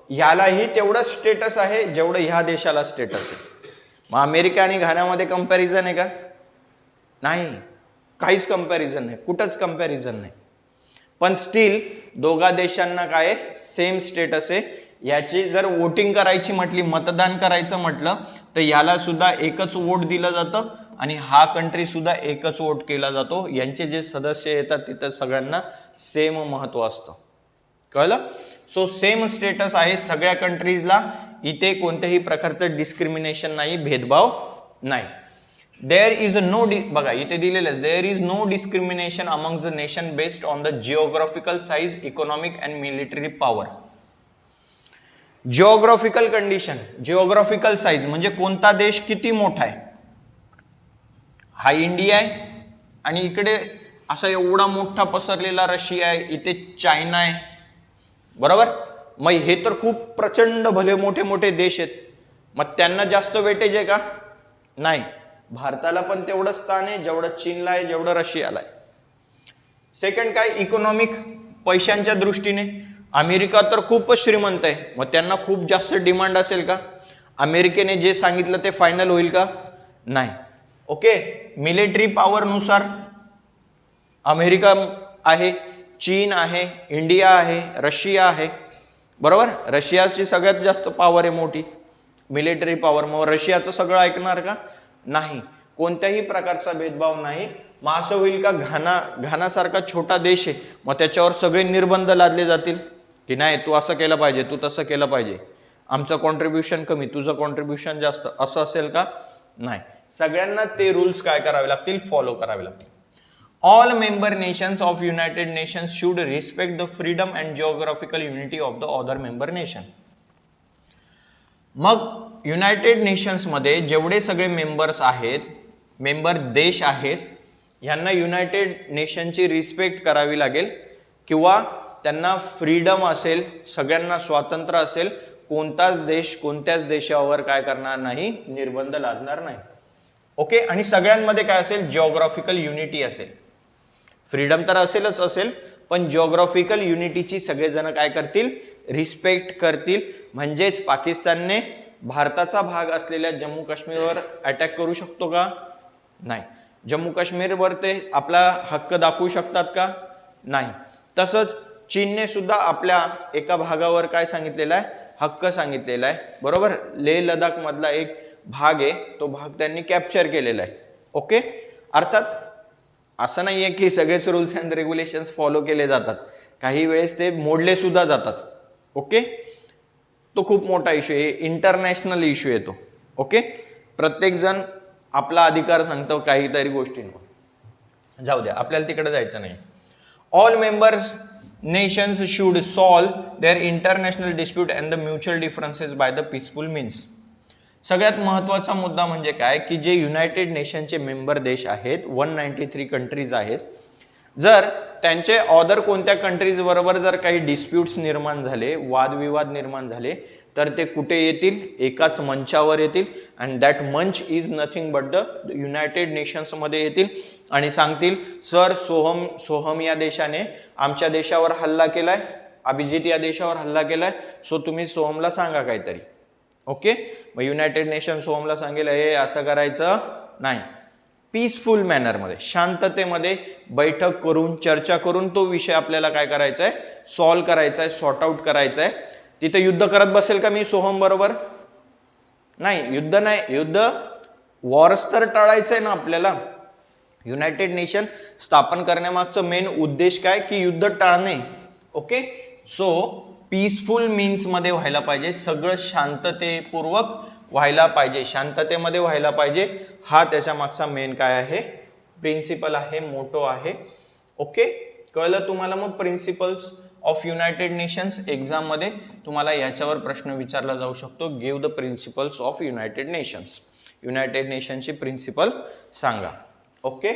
यालाही तेवढं स्टेटस आहे जेवढं ह्या देशाला स्टेटस आहे. मग अमेरिका आणि घाण्यामध्ये कंपॅरिझन आहे का? नाही, काहीच कंपॅरिझन नाही, कुठंच कंपॅरिझन नाही. पण स्टील दोघा देशांना काय सेम स्टेटस आहे. याची जर वोटिंग करायची म्हटली, मतदान करायचं म्हटलं, तर याला सुद्धा एकच वोट दिलं जातं आणि हा कंट्री सुद्धा एकच वोट केला जातो. यांचे जे सदस्य येतात तिथं सगळ्यांना सेम महत्व असतं. कळलं? सो सेम स्टेटस आहे सगळ्या कंट्रीजला. इथे कोणत्याही प्रकारचं डिस्क्रिमिनेशन नाही, भेदभाव नाही. देअर इज नो बघा इथे दिलेलं, there is no discrimination amongst the nation based on the geographical size, economic and military power. Geographical condition, geographical size म्हणजे कोणता देश किती मोठा आहे. हा इंडिया आहे आणि इकडे असा एवढा मोठा पसरलेला रशिया आहे, इथे चायना आहे, बरोबर. मग हे तर खूप प्रचंड भले मोठे मोठे देश आहेत, मग त्यांना जास्त वेटेज आहे का? नाही. भारताला पण तेवढं स्थान आहे जेवढं चीनला आहे, जेवढं रशियाला आहे. सेकंड काय, इकॉनॉमिक, पैशांच्या दृष्टीने अमेरिका तर खूपच श्रीमंत आहे, मग त्यांना खूप जास्त डिमांड असेल का? अमेरिकेने जे सांगितलं ते फायनल होईल का? नाही. ओके. मिलिटरी पॉवर नुसार अमेरिका आहे, चीन आहे, इंडिया आहे, रशिया आहे, बरोबर. रशियाची सगळ्यात जास्त पॉवर आहे मोठी मिलिटरी पॉवर. मग रशियाचं सगळं ऐकणार का? नाही. कोणत्याही प्रकारचा भेदभाव नाही. मग असं होईल का घानासारखा छोटा देश आहे, मग त्याच्यावर सगळे निर्बंध लादले जातील की नाही तू असं केलं पाहिजे, तू तसं केलं पाहिजे, आमचं कॉन्ट्रीब्युशन कमी, तुझं कॉन्ट्रीब्युशन जास्त, असं असेल का? नाही. सगळ्यांना ते रूल्स काय करावे लागतील? फॉलो करावे लागतील. All member nations of United Nations should respect the freedom and geographical unity of the other member nation. मग युनायटेड नेशन्स मध्ये जेवढे सगळे मेंबर्स आहेत, मेंबर देश आहेत, यांना युनायटेड नेशनची रिस्पेक्ट करावी लागेल किंवा त्यांना फ्रीडम असेल, सगळ्यांना स्वातंत्र्य असेल, कोणताच देश कोणत्याच देशावर काय करणार नाही, निर्बंध लादणार नाही. ओके. आणि सगळ्यांमध्ये काय असेल? जिओग्राफिकल युनिटी असेल. फ्रीडम तर असेलच असेल, पण जिओग्राफिकल युनिटीची सगळेजण काय करतील? रिस्पेक्ट करतील. म्हणजेच पाकिस्तानने भारताचा भाग असलेल्या जम्मू काश्मीरवर अटॅक करू शकतो का? नाही. जम्मू काश्मीरवर ते आपला हक्क दाखवू शकतात का? नाही. तसंच चीनने सुद्धा आपल्या एका भागावर काय सांगितलेलं आहे? हक्क सांगितलेला आहे, बरोबर. लेह लडाख मधला एक भाग आहे, तो भाग त्यांनी कॅप्चर केलेला आहे. ओके. अर्थात असं नाहीये की सगळेच रूल्स अँड रेग्युलेशन्स फॉलो केले जातात, काही वेळेस ते मोडले सुद्धा जातात. ओके. तो खूप मोठा इश्यू आहे, इंटरनॅशनल इश्यू येतो. ओके. प्रत्येक जण आपला अधिकार सांगतो काहीतरी गोष्टींवर. जाऊ द्या, आपल्याला तिकडे जायचं नाही. All members nations should solve their international dispute and the mutual differences by the peaceful means. सगळ्यात महत्त्वाचा मुद्दा म्हणजे काय की जे युनायटेड नेशनचे मेंबर देश आहेत, 193 कंट्रीज आहेत, जर त्यांचे अदर कोणत्या कंट्रीज बरोबर जर काही डिस्प्यूट्स निर्माण झाले, वादविवाद निर्माण झाले, तर ते कुठे येतील? एकाच मंचावर येतील. अँड दॅट मंच is nothing but the United nations मध्ये येतील आणि सांगतील सर सोहम या देशाने आमच्या देशावर हल्ला केलाय, अभिजित या देशावर हल्ला केलाय, सो तुम्ही सोहमला सांगा काहीतरी. ओके. मग युनायटेड नेशन सोहमला सांगेल हे असं करायचं नाही. पीसफुल मॅनरमध्ये, शांततेमध्ये बैठक करून, चर्चा करून तो विषय आपल्याला काय करायचा आहे? सॉल्व्ह करायचा आहे, सॉर्ट आउट करायचा आहे. तिथे युद्ध करत बसेल का मी सोहम बरोबर? नाही. युद्ध नाही, युद्ध वॉर्स तर टाळायचं आहे ना आपल्याला. युनायटेड नेशन स्थापन करण्यामागचं मेन उद्देश काय की युद्ध टाळणे. ओके. सो पीसफुल मीन्स मध्ये व्हायला पाहिजे, सगळं शांततेपूर्वक व्हायला पाहिजे, शांततेमध्ये व्हायला पाहिजे. हा त्याच्या मागचा मेन काय आहे? प्रिन्सिपल आहे, मोटो आहे. ओके. कळलं तुम्हाला? मग principles of united nations exam मध्ये तुम्हाला याच्यावर प्रश्न विचारला जाऊ शकतो. Give the principles of united nations. United नेशनची प्रिन्सिपल सांगा. ओके.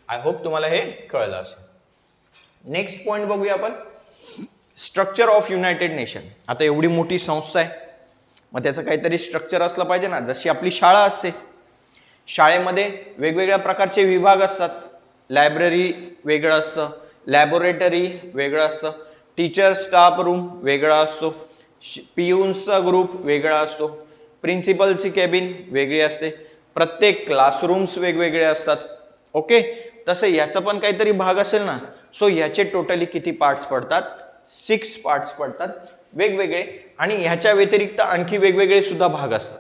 आय होप तुम्हाला हे कळलं असेल. नेक्स्ट पॉइंट बघूया आपण. Structure of united nation. आता एवढी मोठी संस्था आहे, मग त्याचं काहीतरी स्ट्रक्चर असलं पाहिजे ना. जशी आपली शाळा असते, शाळेमध्ये वेगवेगळ्या प्रकारचे विभाग असतात. लायब्ररी वेगळं असतं, लॅबोरेटरी वेगळं असतं, टीचर स्टाफ रूम वेगळा असतो, पियून्सचा ग्रुप वेगळा असतो, प्रिन्सिपलची केबिन वेगळी असते, प्रत्येक क्लासरूम्स वेगवेगळे असतात. ओके. तसं याचा पण काहीतरी भाग असेल ना. सो याचे टोटली किती पार्ट्स पडतात? 6 पार्ट्स पडतात वेगवेगळे. आणि ह्याच्या व्यतिरिक्त आणखी वेगवेगळे सुद्धा भाग असतात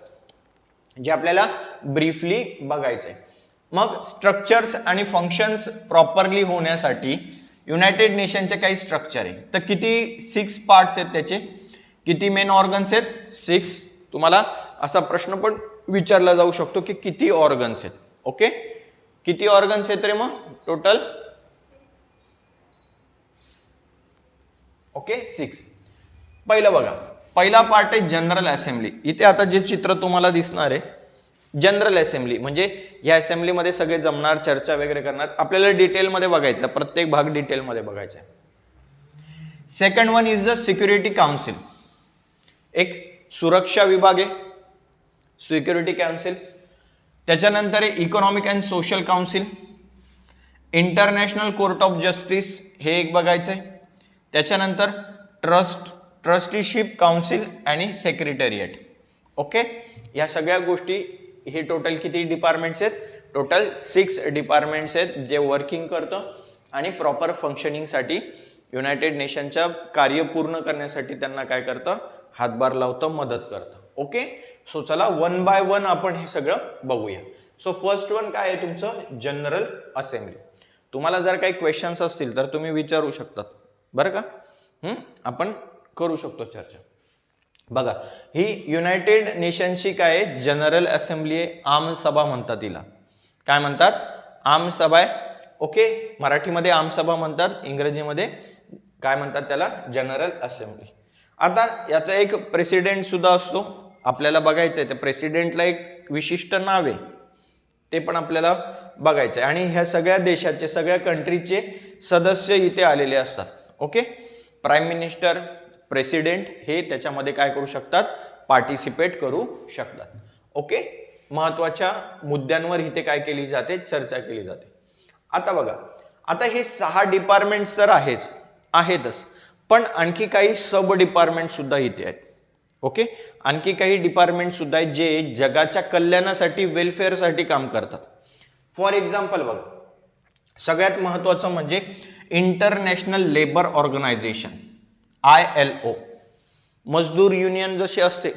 जे आपल्याला ब्रीफली बघायचे. मग स्ट्रक्चर्स आणि फंक्शन्स प्रॉपरली होण्यासाठी युनायटेड नेशनचे काही स्ट्रक्चर आहे. तर किती? 6 पार्ट्स आहेत त्याचे. किती मेन ऑर्गन्स आहेत? 6. तुम्हाला असा प्रश्न पण विचारला जाऊ शकतो की किती ऑर्गन्स आहेत. ओके. किती ऑर्गन्स आहेत रे मग टोटल? ओके. 6. पहिलं बघा, पहिला पार्ट आहे जनरल असेंब्ली. इथे आता जे चित्र तुम्हाला दिसणार आहे जनरल असेंब्ली म्हणजे या असेंब्लीमध्ये सगळे जमणार, चर्चा वगैरे करणार. आपल्याला डिटेलमध्ये बघायचं, प्रत्येक भाग डिटेलमध्ये बघायचा. Second one is the Security council. एक सुरक्षा विभाग आहे, सिक्युरिटी काउन्सिल. त्याच्यानंतर आहे economic and social council, international court of justice हे एक बघायचंय. त्याच्यानंतर ट्रस्टीशिप काउन्सिल आणि सेक्रेटरिएट. ओके, या सगळ्या गोष्टी, हे टोटल किती डिपार्टमेंट्स आहेत? टोटल 6 डिपार्टमेंट्स आहेत जे वर्किंग करतं आणि प्रॉपर फंक्शनिंगसाठी युनायटेड नेशनच्या कार्य पूर्ण करण्यासाठी त्यांना काय करतं? हातभार लावतं, मदत करतं. ओके, सो चला वन बाय वन आपण हे सगळं बघूया. सो फर्स्ट वन काय आहे तुमचं? General assembly. तुम्हाला जर काही क्वेश्चन्स असतील तर तुम्ही विचारू शकतात बरं का. आपण करू शकतो चर्चा. बघा, ही युनायटेड नेशनची काय आहे? जनरल असेंब्ली आहे, आमसभा म्हणतात तिला. काय म्हणतात? आमसभा आहे. ओके, मराठीमध्ये आमसभा म्हणतात, इंग्रजीमध्ये काय म्हणतात त्याला? General assembly. आता याचा एक प्रेसिडेंट सुद्धा असतो, आपल्याला बघायचं आहे. त्या प्रेसिडेंटला एक विशिष्ट नाव आहे, ते पण आपल्याला बघायचं आहे. आणि ह्या सगळ्या देशाचे, सगळ्या कंट्रीचे सदस्य इथे आलेले असतात. ओके, प्राईम मिनिस्टर, प्रेसिडेंट हे त्याच्यामध्ये काय करू शकतात? पार्टिसिपेट करू शकतात. ओके, महत्वाच्या मुद्द्यांवर इथे काय केली जाते? चर्चा केली जाते. आता बघा, आता हे 6 डिपार्टमेंट तर आहेतच, पण आणखी काही सब डिपार्टमेंट सुद्धा इथे आहेत. ओके, आणखी काही डिपार्टमेंट सुद्धा आहेत जे जगाच्या कल्याणासाठी, वेलफेअरसाठी काम करतात. फॉर एक्झाम्पल बघा, सगळ्यात महत्वाचं म्हणजे इंटरनॅशनल लेबर ऑर्गनायझेशन, ILO. मजदूर युनियन जशी असते,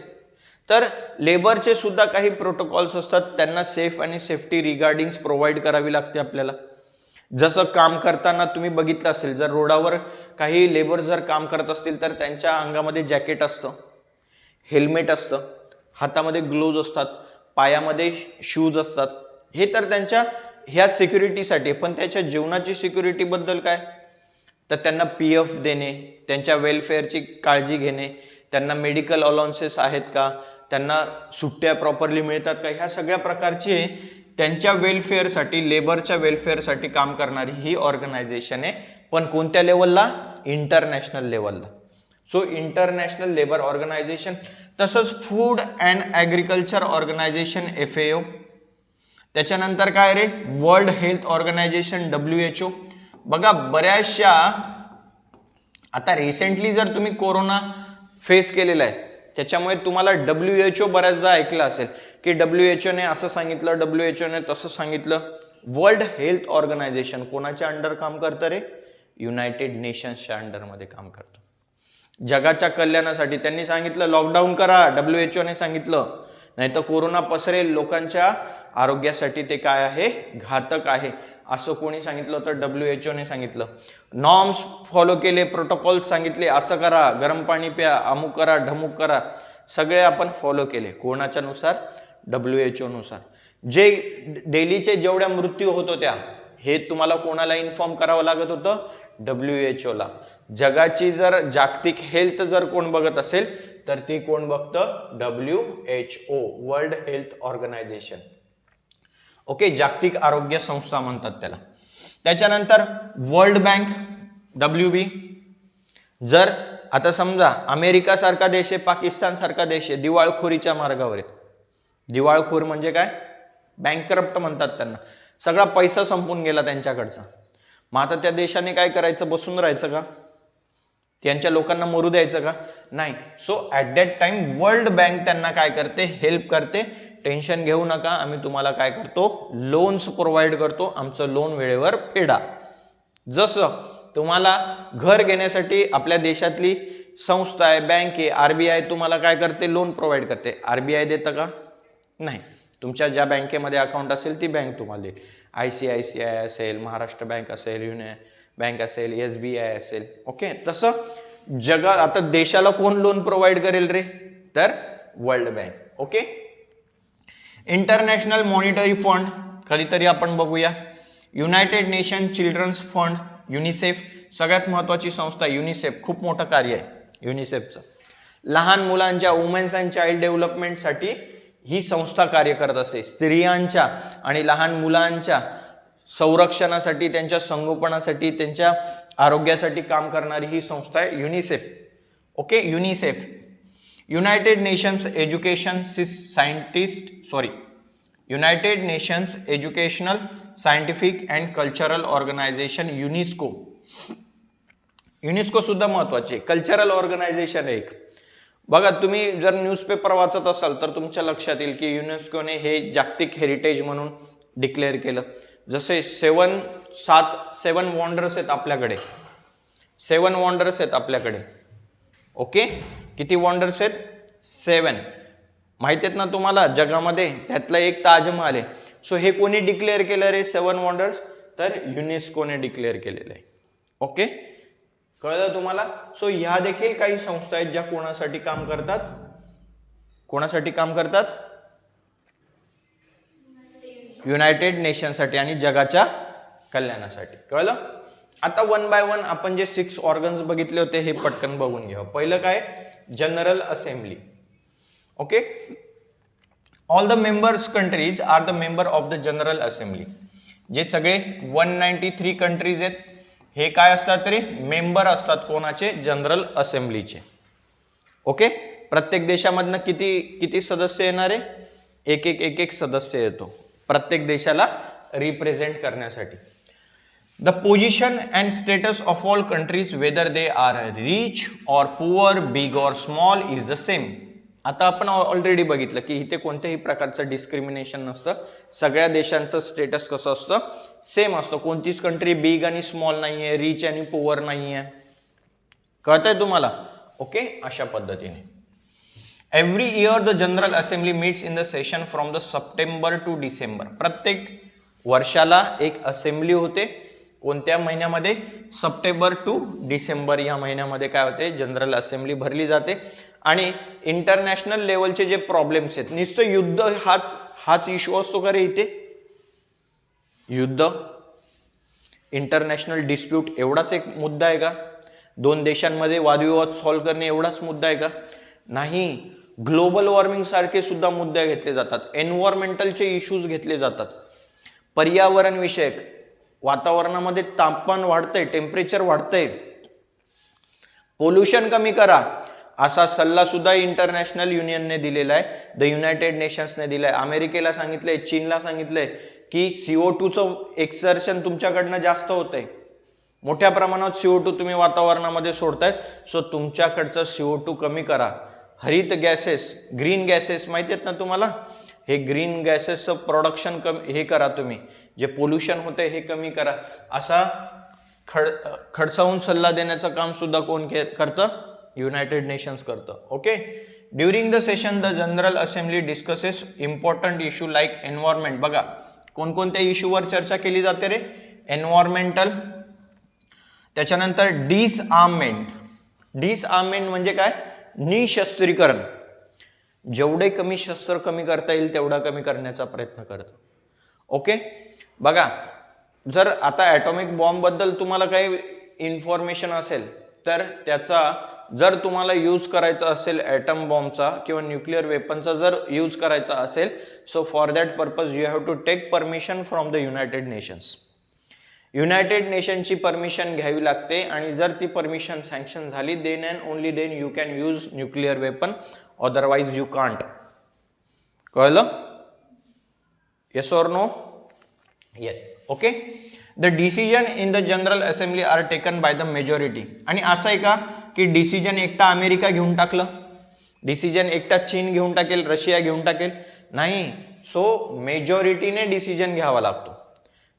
तर लेबरचे सुद्धा काही प्रोटोकॉल्स असतात, त्यांना सेफ आणि सेफ्टी रिगार्डिंग्स प्रोव्हाइड करावी लागते आपल्याला. जसं काम करताना तुम्ही बघितलं असेल, जर रोडावर काही लेबर जर काम करत असतील तर त्यांच्या अंगामध्ये जॅकेट असतं, हेल्मेट असतं, हातामध्ये ग्लोव्ज असतात, पायामध्ये शूज असतात. हे तर त्यांच्या ह्या सिक्युरिटीसाठी. पण त्याच्या जीवनाची सिक्युरिटी बद्दल काय? तर त्यांना PF देणे, त्यांच्या वेलफेअरची काळजी घेणे, त्यांना मेडिकल अलाउन्सेस आहेत का, त्यांना सुट्ट्या प्रॉपरली मिळतात का, ह्या सगळ्या प्रकारचे त्यांच्या वेलफेअरसाठी, लेबरच्या वेलफेअरसाठी काम करणारी ही ऑर्गनायझेशन आहे. पण कोणत्या लेवलला? इंटरनॅशनल लेवलला. So international labour organization. तसंच food and agriculture organization, FAO. त्याच्यानंतर काय रे? World health organization, WHO. बघा, बऱ्याचशा आता रिसेंटली जर तुम्ही कोरोना फेस केलेला आहे, त्याच्यामुळे तुम्हाला WHO बऱ्याचदा ऐकलं असेल की WHO ने असं सांगितलं, WHO ने तसं सांगितलं. वर्ल्ड हेल्थ ऑर्गनायझेशन कोणाच्या अंडर काम करतं रे? युनायटेड नेशन्सच्या अंडरमध्ये काम करतं. जगाच्या कल्याणासाठी त्यांनी सांगितलं लॉकडाऊन करा, WHO ने सांगितलं, नाही तर कोरोना पसरेल, लोकांच्या आरोग्यासाठी ते काय आहे? घातक आहे, असं कोणी सांगितलं तर WHO ने सांगितलं. नॉर्म्स फॉलो केले, प्रोटोकॉल्स सांगितले, असं करा, गरम पाणी प्या, अमुक करा, ढमुक करा, सगळे आपण फॉलो केले. कोणाच्या नुसार? WHO नुसार. जे डेलीचे जेवढ्या मृत्यू होत होत्या, हे तुम्हाला कोणाला इन्फॉर्म करावं लागत होतं? WHO ला. जगाची जर जागतिक हेल्थ जर कोण बघत असेल तर ती कोण बघतं? WHO, World health Organisation. Okay, जागतिक आरोग्य संस्था म्हणतात त्याला. त्याच्यानंतर वर्ल्ड बँक, WB. जर आता समजा अमेरिका सारखा देश आहे, पाकिस्तान सारखा देश आहे, दिवाळखोरीच्या मार्गावर आहेत. दिवाळखोर म्हणजे काय? बँकरप्ट म्हणतात त्यांना. सगळा पैसा संपून गेला त्यांच्याकडचा. मग आता त्या देशाने काय करायचं? बसून राहायचं का? त्यांच्या लोकांना मरू द्यायचं का? नाही. So at that time world bank त्यांना काय करते? हेल्प करते. टेन्शन घेऊ नका, आम्ही तुम्हाला काय करतो? लोन्स प्रोव्हाइड करतो, आमचं लोन वेळेवर फेडा. जसं तुम्हाला घर घेण्यासाठी आपल्या देशातली संस्था आहे, बँक आहे, RBI तुम्हाला काय करते? लोन प्रोव्हाइड करते. RBI देतं का? नाही. तुमच्या ज्या बँकेमध्ये अकाउंट असेल ती बँक तुम्हाला देईल. ICICI असेल, महाराष्ट्र बँक असेल, युनियन बँक असेल, SBI असेल. ओके, तसं जगात आता देशाला कोण लोन प्रोव्हाइड करेल रे? तर World Bank. Okay, International Monetary Fund कधीतरी आपण बघूया. United Nation Children's Fund, UNICEF, सगळ्यात महत्वाची संस्था युनिसेफ, खूप मोठं कार्य आहे युनिसेफचं. लहान मुलांच्या वुमेन्स अँड चाइल्ड डेव्हलपमेंटसाठी ही संस्था कार्य करत असते. स्त्रियांच्या आणि लहान मुलांच्या संरक्षणासाठी, त्यांच्या संगोपनासाठी, त्यांच्या आरोग्यासाठी काम करणारी ही संस्था आहे UNICEF. Okay, UNICEF. United nations United Nations Educational Scientific and Cultural Organisation UNESCO. UNESCO सुद्धा महत्वाची आहे, कल्चरल ऑर्गनायझेशन आहे एक. बघा, तुम्ही जर न्यूजपेपर वाचत असाल तर तुमच्या लक्षात येईल की युनेस्कोने हे जागतिक हेरिटेज म्हणून डिक्लेअर केलं. जसे 7 वॉन्डर्स आहेत आपल्याकडे, 7 वॉन्डर्स आहेत आपल्याकडे. ओके, किती वॉन्डर्स आहेत? 7. माहिती आहेत ना तुम्हाला जगामध्ये, त्यातला एक ताजमहाल आहे. सो हे कोणी डिक्लेअर केलं रे 7 वॉन्डर्स? तर युनेस्कोने डिक्लेअर केलेलं आहे. ओके, कळलं तुम्हाला? सो ह्या देखील काही संस्था आहेत ज्या कोणासाठी काम करतात? कोणासाठी काम करतात? युनायटेड नेशनसाठी आणि जगाच्या कल्याणासाठी. कळलं? आता 1 बाय 1 आपण जे 6 ऑर्गन्स बघितले होते हे पटकन बघून घ्या. पहिलं काय? General Assembly. Okay, all the members countries are the member of the general Assembly. जे सगळे 193 कंट्रीज आहेत हे काय असतात रे? मेंबर असतात कोणाचे? जनरल असेंब्लीचे. ओके, प्रत्येक देशामधनं किती सदस्य येणार आहे? एक सदस्य येतो प्रत्येक देशाला रिप्रेझेंट करण्यासाठी. The position and status of all countries whether they are rich or poor, big or small is the same. आता आपण ऑलरेडी बघितलं की इथे कोणत्याही प्रकारचं डिस्क्रिमिनेशन नसतं. सगळ्या देशांचं स्टेटस कसं असतं? सेम असतं. कोणतीच कंट्री बिग आणि स्मॉल नाहीये, रिच आणि पुअर नाहीये. कळतंय तुम्हाला? ओके, अशा पद्धतीने every year the general Assembly meets in the session from the September to December. प्रत्येक वर्षाला एक असेंब्ली होते. कोणत्या महिन्यामध्ये? सप्टेंबर टू डिसेंबर या महिन्यामध्ये काय होते? जनरल असेंब्ली भरली जाते. आणि इंटरनॅशनल लेवलचे जे प्रॉब्लेम्स आहेत, नुसतं युद्ध हाच इश्यू असतो का रे इथे? युद्ध, इंटरनॅशनल डिस्प्यूट एवढाच एक मुद्दा आहे का? 2 देशांमध्ये वादविवाद सॉल्व्ह करणे एवढाच मुद्दा आहे का? नाही. ग्लोबल वॉर्मिंग सारखे सुद्धा मुद्दे घेतले जातात. एन्व्हायरमेंटलचे इश्यूज घेतले जातात. पर्यावरण विषयक, वातावरणामध्ये तापमान वाढतंय, टेम्परेचर वाढतंय, पोल्युशन कमी करा, असा सल्ला सुद्धा इंटरनॅशनल युनियनने दिलेला आहे. द युनायटेड नेशन्सने दिलाय. अमेरिकेला सांगितलंय, चीनला सांगितलंय की CO2चं एक्सर्शन तुमच्याकडनं जास्त होतंय. मोठ्या प्रमाणात CO2 तुम्ही वातावरणामध्ये सोडतायत. सो तुमच्याकडचं CO2 कमी करा. हरित गॅसेस, ग्रीन गॅसेस माहिती आहेत ना तुम्हाला? हे ग्रीन गॅसेसचं प्रोडक्शन हे करा तुम्ही. जे पोल्युशन होतंय हे कमी करा. असा खडसावून सल्ला देण्याचं काम सुद्धा कोण करतं? युनायटेड नेशन्स करतं. Okay, during the session the general assembly discusses important issue like environment. बघा, कोणकोणत्या इश्यूवर चर्चा केली जाते रे? एन्व्हायरमेंटल, त्याच्यानंतर डिसआर्ममेंट. डिसआर्ममेंट म्हणजे काय? निशस्त्रीकरण. जेवढे कमी शस्त्र कमी करता येईल तेवढा कमी करण्याचा प्रयत्न करतं. ओके, बघा, जर आता ॲटॉमिक बॉम्ब बद्दल तुम्हाला काही इन्फॉर्मेशन असेल तर त्याचा जर तुम्हाला यूज करायचा असेल ॲटम बॉम्बचा किंवा न्यूक्लिअर वेपनचा जर यूज करायचा असेल, so for that purpose you have to take permission from the United nations. United नेशनची परमिशन घ्यावी लागते आणि जर ती परमिशन सँक्शन झाली then and only then you can use nuclear weapon, otherwise you can't. कळलं? Yes or no? Yes. Okay, the decision in the general assembly are taken by the majority. आणि असं आहे का की डिसिजन एकटा America घेऊन टाकलं, डिसिजन एकटा चीन घेऊन टाकेल, रशिया घेऊन टाकेल? नाही. सो मेजॉरिटीने डिसिजन घ्यावा लागतो.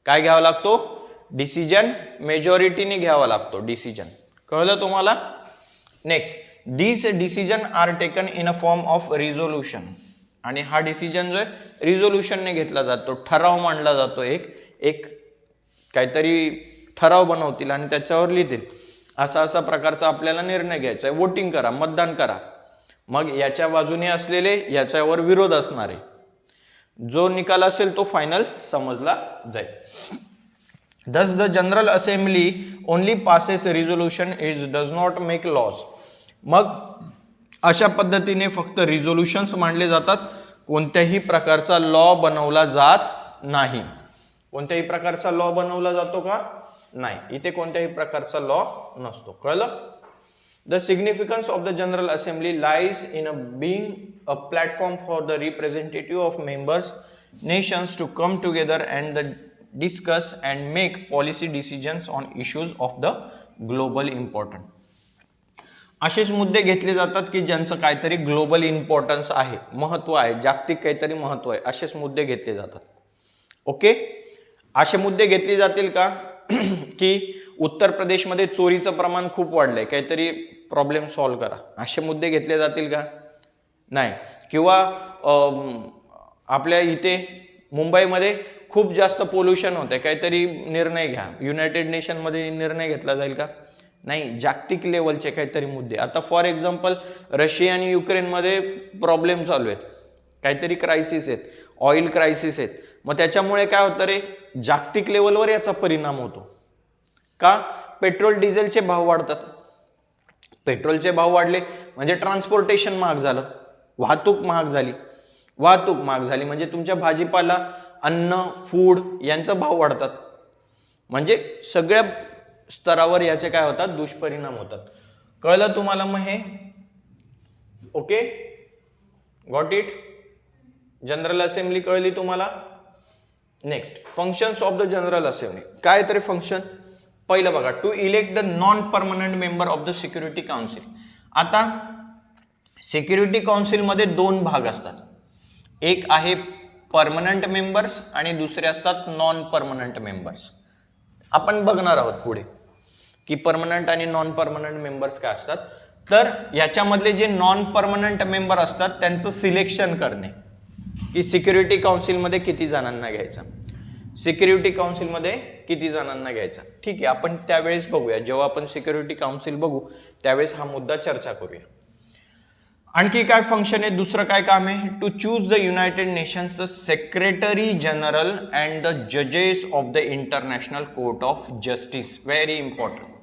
काय घ्यावा लागतो? डिसिजन मेजॉरिटीने घ्यावा लागतो डिसिजन. कळलं तुम्हाला? Next, this decision are taken in a form of resolution. आणि हा डिसिजन जो आहे रिझोल्युशनने घेतला जातो, ठराव मांडला जातो. एक काहीतरी ठराव बनवतील आणि त्याच्यावर लिहितील असा प्रकारचा आपल्याला निर्णय घ्यायचा आहे. वोटिंग करा, मतदान करा. मग याच्या बाजूने असलेले याच्यावर विरोध असणारे, जो निकाल असेल तो फायनल समजला जाईल. Thus the General Assembly only passes a resolution, it does not make laws. मग अशा पद्धतीने फक्त रिझोल्युशन्स मांडले जातात, कोणत्याही प्रकारचा लॉ बनवला जात नाही. कोणत्याही प्रकारचा लॉ बनवला जातो का? नाही, इथे कोणत्याही प्रकारचा लॉ नसतो. कळलं? The significance of the General Assembly lies in being a platform for the representative of members nations to come together and discuss and make policy decisions on issues of the global importance. असेच मुद्दे घेतले जातात की ज्यांचं काहीतरी global importance आहे, महत्व आहे, जागतिक काहीतरी महत्व आहे, असेच मुद्दे घेतले जातात. ओके, असे मुद्दे घेतले जातील का की उत्तर प्रदेशमध्ये चोरीचं प्रमाण खूप वाढलंय, काहीतरी प्रॉब्लेम सॉल्व्ह करा, असे मुद्दे घेतले जातील का? नाही. किंवा आपल्या इथे मुंबईमध्ये खूप जास्त पोल्युशन होतंय, काहीतरी निर्णय घ्या, युनायटेड नेशनमध्ये निर्णय घेतला जाईल का? नाही. जागतिक लेवलचे काहीतरी मुद्दे. आता फॉर एक्झाम्पल रशिया आणि युक्रेनमध्ये प्रॉब्लेम चालू आहेत, काहीतरी क्रायसिस आहेत, ऑइल क्रायसिस आहेत. मग त्याच्यामुळे काय होतं रे, जागतिक लेवलवर याचा परिणाम होतो का? पेट्रोल डिझेलचे भाव वाढतात. पेट्रोलचे भाव वाढले म्हणजे ट्रान्सपोर्टेशन महाग झालं, वाहतूक महाग झाली. वाहतूक महाग झाली म्हणजे तुमच्या भाजीपाला, अन्न, फूड यांचं भाव वाढतात. म्हणजे सगळ्या स्तरावर याचे काय होतात, दुष्परिणाम होतात. कळलं तुम्हाला मग हे? Okay, got it? General Assembly कळली तुम्हाला? Next, functions of the general Assembly. काय तरी फंक्शन? पहिलं बघा, to elect the non permanent member of the Security Council. आता सिक्युरिटी काउन्सिल मध्ये दोन भाग असतात, एक आहे परमनंट मेंबर्स आणि दुसरे असतात नॉन परमनंट मेंबर्स. आपण बघणार आहोत पुढे की परमनंट आणि नॉन परमनंट मेंबर्स काय असतात. तर याच्यामधले जे नॉन परमनंट मेंबर असतात त्यांचं सिलेक्शन करणे, की सिक्युरिटी काउन्सिलमध्ये किती जणांना घ्यायचं, सिक्युरिटी काउन्सिलमध्ये किती जणांना घ्यायचा. ठीक आहे, आपण त्यावेळेस बघूया, जेव्हा आपण सिक्युरिटी काउन्सिल बघू त्यावेळेस हा मुद्दा चर्चा करूया. आणखी काय फंक्शन आहे, दुसरं काय काम आहे? To choose the United nations secretary general and the जजेस of the international court of justice. Very important.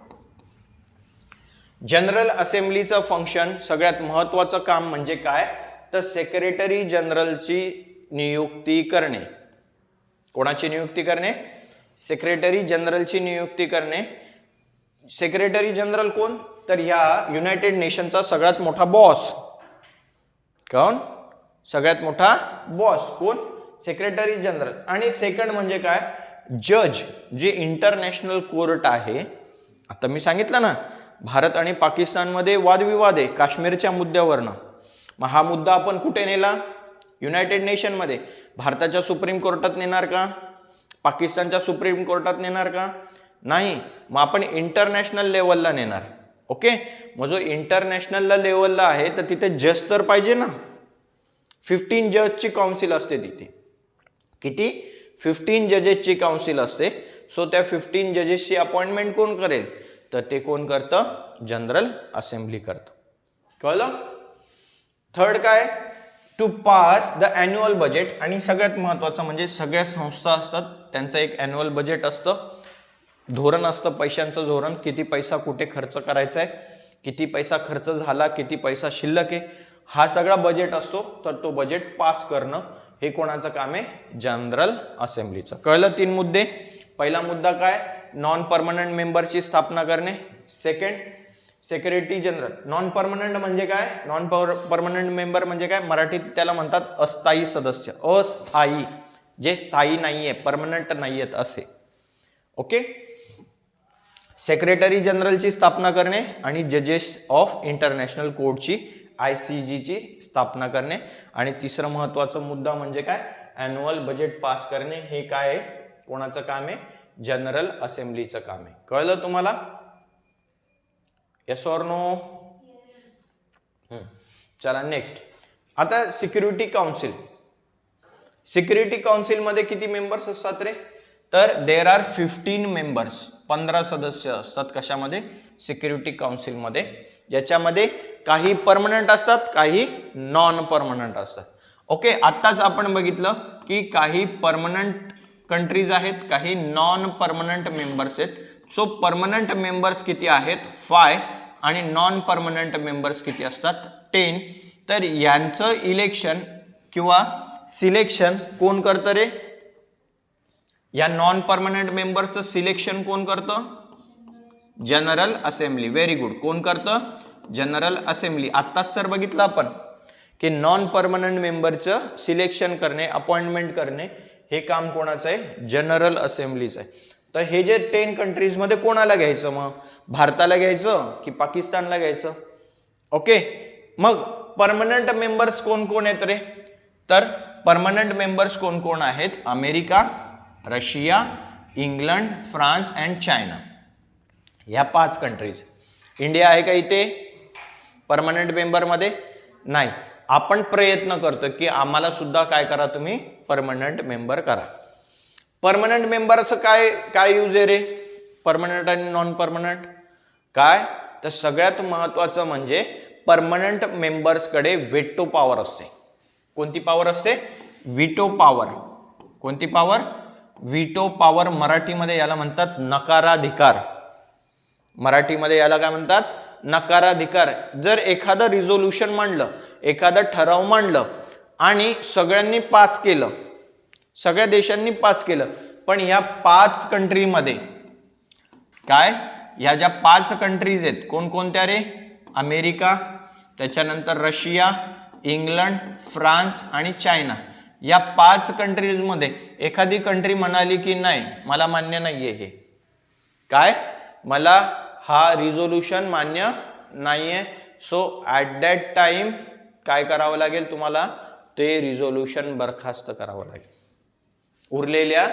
General असेंब्लीचं फंक्शन, सगळ्यात महत्वाचं काम म्हणजे काय, तर सेक्रेटरी जनरलची नियुक्ती करणे. कोणाची नियुक्ती करणे? सेक्रेटरी जनरलची नियुक्ती करणे. सेक्रेटरी जनरल कोण? तर या युनायटेड नेशनचा सगळ्यात मोठा बॉस. कोण? सगळ्यात मोठा बॉस कोण? Secretary general. आणि सेकंड म्हणजे काय, जज. जे इंटरनॅशनल कोर्ट आहे, आता मी सांगितलं ना भारत आणि पाकिस्तानमध्ये वादविवाद आहे काश्मीरच्या मुद्द्यावरनं. मग हा मुद्दा आपण कुठे नेला? युनायटेड नेशनमध्ये. भारताच्या सुप्रीम कोर्टात नेणार का? पाकिस्तानच्या सुप्रीम कोर्टात नेणार का? नाही. मग आपण इंटरनॅशनल लेवलला नेणार. ओके, मग जो इंटरनॅशनल लेवलला आहे तर तिथे जज तर पाहिजे ना. 15 जजची काउन्सिल असते तिथे. किती? 15 जजेसची काउन्सिल असते. सो त्या 15 जजेसची अपॉइंटमेंट कोण करेल? तर ते कोण करतं? जनरल असेंब्ली करतं. कळलं? थर्ड काय, to pass the annual budget. आणि सगळ्यात महत्वाचं म्हणजे सगळ्या संस्था असतात त्यांचं एक अॅन्युअल बजेट असतं, धोरण असतं, पैशांचं धोरण, किती पैसा कुठे खर्च करायचा आहे, किती पैसा खर्च झाला, किती पैसा शिल्लक आहे, हा सगळा बजेट असतो. तर तो बजेट पास करणं हे कोणाचं काम आहे? जनरल असेंब्लीचं. कळलं? 3 मुद्दे. पहिला मुद्दा काय, नॉन परमनंट मेंबरची स्थापना करणे. Second, secretary general. Non permanent म्हणजे काय? नॉन परमनंट मेंबर म्हणजे काय? मराठीत त्याला म्हणतात अस्थायी सदस्य. अस्थायी, जे स्थायी नाहीये, परमनंट नाहीयेत असे. ओके, सेक्रेटरी जनरलची स्थापना करणे आणि जजेस ऑफ इंटरनॅशनल कोर्टची ICJ ची स्थापना करणे. आणि तिसरं महत्वाचा मुद्दा म्हणजे काय, अॅन्युअल बजेट पास करणे. हे काय आहे? कोणाचं काम आहे? जनरल असेंब्लीचं काम आहे. कळलं तुम्हाला? Yes or no? चला नेक्स्ट. आता सिक्युरिटी काउन्सिल. सिक्युरिटी काउन्सिल मध्ये किती मेंबर्स असतात रे? तर देर आर 15 मेंबर्स. 15 सदस्य असतात. कशामध्ये? सिक्युरिटी काउन्सिल मध्ये. याच्यामध्ये काही परमनंट असतात, काही नॉन परमनंट असतात. ओके, आत्ताच आपण बघितलं की काही परमनंट कंट्रीज आहेत, काही नॉन परमनंट मेंबर्स आहेत. सो परमनंट मेंबर्स किती आहेत? 5 आणि नॉन परमनंट मेंबर्स किती असतात 10. तर यांचं इलेक्शन किंवा सिलेक्शन कोण करतं रे? या नॉन परमनंट मेंबर्सचं सिलेक्शन कोण करतं? General assembly. Very good. कोण करतं? General assembly. आत्ताच तर बघितलं आपण की नॉन परमनंट मेंबरचं सिलेक्शन करणे, अपॉइंटमेंट करणे हे काम कोणाचं आहे? जनरल असेंब्लीचं आहे. तर हे जे 10 कंट्रीज मध्ये कोणाला घ्यायचं? मग भारताला घ्यायचं की पाकिस्तानला घ्यायचं? ओके. मग परमनंट मेंबर्स कोण कोण आहेत रे? तर परमनंट मेंबर्स कोण कोण आहेत? America, Russia, England, France and China. ह्या 5 कंट्रीज. इंडिया आहे का इथे परमनंट मेंबर मध्ये? नाही. आपण प्रयत्न करतो की आम्हाला सुद्धा काय करा, तुम्ही परमनंट मेंबर करा. परमनंट मेंबरचं काय काय यूज आहे रे? परमनंट आणि नॉन परमनंट काय? तर सगळ्यात महत्वाचं म्हणजे परमनंट मेंबर्सकडे वेटो पॉवर असते. कोणती पॉवर असते? विटो पॉवर. कोणती पॉवर? विटो पॉवर. मराठीमध्ये याला म्हणतात नकाराधिकार. मराठीमध्ये याला काय म्हणतात? नकाराधिकार. जर एखादं रिझोल्युशन मांडलं, एखादं ठराव मांडलं आणि सगळ्यांनी पास केलं, सगळ्या देशांनी पास केलं, पण या 5 कंट्रीमध्ये काय, या ज्या 5 कंट्रीज आहेत कोणकोणत्या रे? अमेरिका, त्याच्यानंतर रशिया, इंग्लंड, फ्रान्स आणि चायना. या 5 कंट्रीजमध्ये एखादी कंट्री म्हणाली की नाही मला मान्य नाहीये, हे काय, मला हा रिझोल्युशन मान्य नाहीये, सो ॲट दॅट टाइम काय करावं लागेल तुम्हाला? ते रिझोल्युशन बरखास्त करावं लागेल. उरलेल्या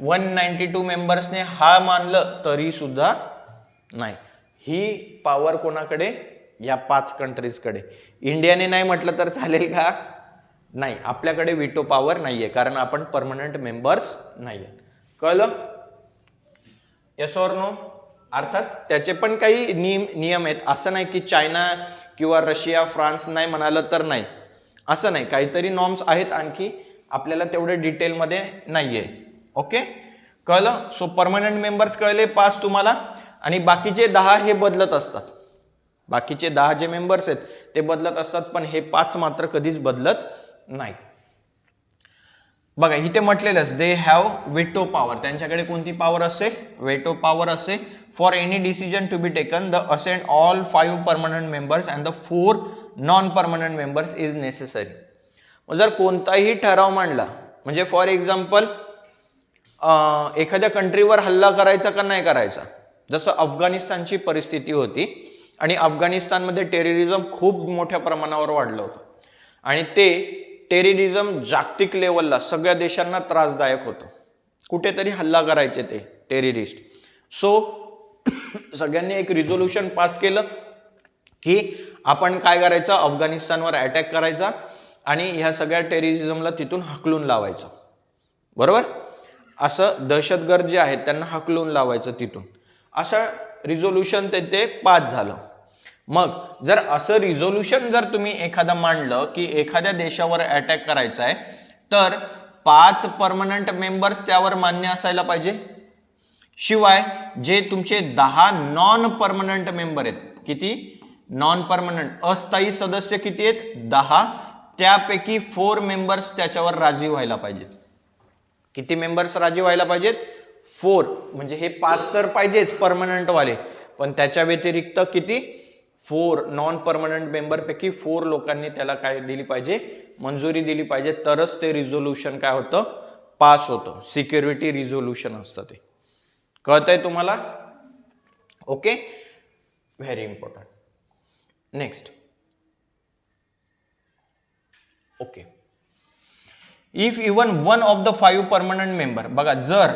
192 मेंबर्सने हा मानलं तरी सुद्धा नाही. ही पॉवर कोणाकडे? या 5 कंट्रीजकडे. इंडियाने नाही म्हटलं तर चालेल का? नाही. आपल्याकडे विटो पॉवर नाहीये कारण आपण परमनंट मेंबर्स नाहीये. कळलं? Yes or no? अर्थात त्याचे पण काही नियम आहेत. असं नाही की चायना किंवा रशिया, फ्रान्स नाही म्हणालं तर नाही, असं नाही. काहीतरी नॉर्म्स आहेत आणखी, आपल्याला तेवढे डिटेलमध्ये नाहीये. ओके, कळलं? सो परमनंट मेंबर्स कळले 5 तुम्हाला. आणि बाकीचे 10 हे बदलत असतात. बाकीचे 10 जे मेंबर्स आहेत ते बदलत असतात, पण हे 5 मात्र कधीच बदलत नाही. बघा इथे म्हटलेलंच, दे हॅव वेटो पॉवर. त्यांच्याकडे कोणती पॉवर असते? वेटो पॉवर असते. For any decision to be taken the assent all 5 permanent members and the 4 non permanent members is necessary. जर कोणताही ठराव मांडला, म्हणजे फॉर एक्झाम्पल एखाद्या कंट्रीवर हल्ला करायचा का नाही करायचा, जसं अफगाणिस्तानची परिस्थिती होती आणि अफगाणिस्तानमध्ये टेररिझम खूप मोठ्या प्रमाणावर वाढलं होतं आणि ते टेररिझम जागतिक लेवलला सगळ्या देशांना त्रासदायक होतं. कुठेतरी हल्ला करायचे ते टेररिस्ट. सो सगळ्यांनी एक रिझोल्युशन पास केलं की आपण काय करायचं, अफगाणिस्तानवर अटॅक करायचा आणि ह्या सगळ्या टेररिझमला तिथून हाकलून लावायचं. बरोबर? असं दहशतगर्द जे आहेत त्यांना हाकलून लावायचं तिथून. असं रिझोल्युशन ते पास झालं. मग जर असं रिझोल्युशन जर तुम्ही एखादं मांडलं की एखाद्या देशावर अटॅक करायचा आहे, तर 5 परमनंट मेंबर्स त्यावर मान्य असायला पाहिजे. शिवाय जे तुमचे 10 नॉन परमनंट मेंबर आहेत, किती नॉन परमनंट अस्थायी सदस्य किती आहेत? 10. त्यापैकी 4 मेंबर्स त्याच्यावर राजी व्हायला पाहिजेत. किती मेंबर्स राजी व्हायला पाहिजेत? 4. म्हणजे हे 5 तर पाहिजेच परमनंट वाले, पण त्याच्या व्यतिरिक्त किती? 4 नॉन परमनंट मेंबर पैकी 4 लोकांनी त्याला काय दिली पाहिजे? मंजुरी दिली पाहिजे. तरच ते रिझोल्युशन काय होतं? पास होतं. सिक्युरिटी रिझोल्युशन असतं ते. कळतंय तुम्हाला? Okay, very important. Next. Okay, if even one of the 5 permanent member, बघा जर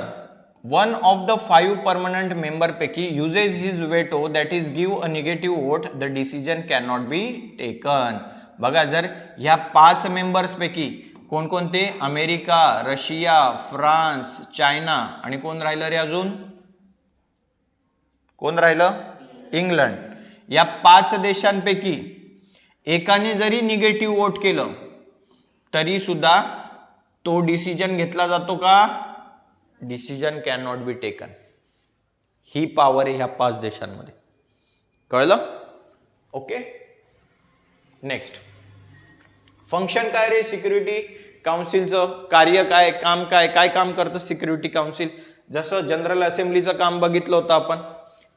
one of the 5 permanent member पैकी uses his veto that is give a negative vote, the decision cannot be taken. बघा जर ह्या 5 members पैकी कोणकोणते? America, Russia, France, China आणि कोण राहिलं रे अजून? कोण राहिलं? इंग्लंड. या 5 देशांपैकी एकाने जरी निगेटिव्ह वोट केलं तरी सुद्धा तो डिसिजन घेतला जातो का? Decision can not be taken. He power आहे ह्या 5 देशांमध्ये. कळलं? ओके. नेक्स्ट, फंक्शन काय रे सिक्युरिटी काउन्सिलचं, कार्य काय, काम काय, काय काम करतं सिक्युरिटी काउन्सिल. जसं जनरल असेंब्लीचं काम बघितलं होतं आपण,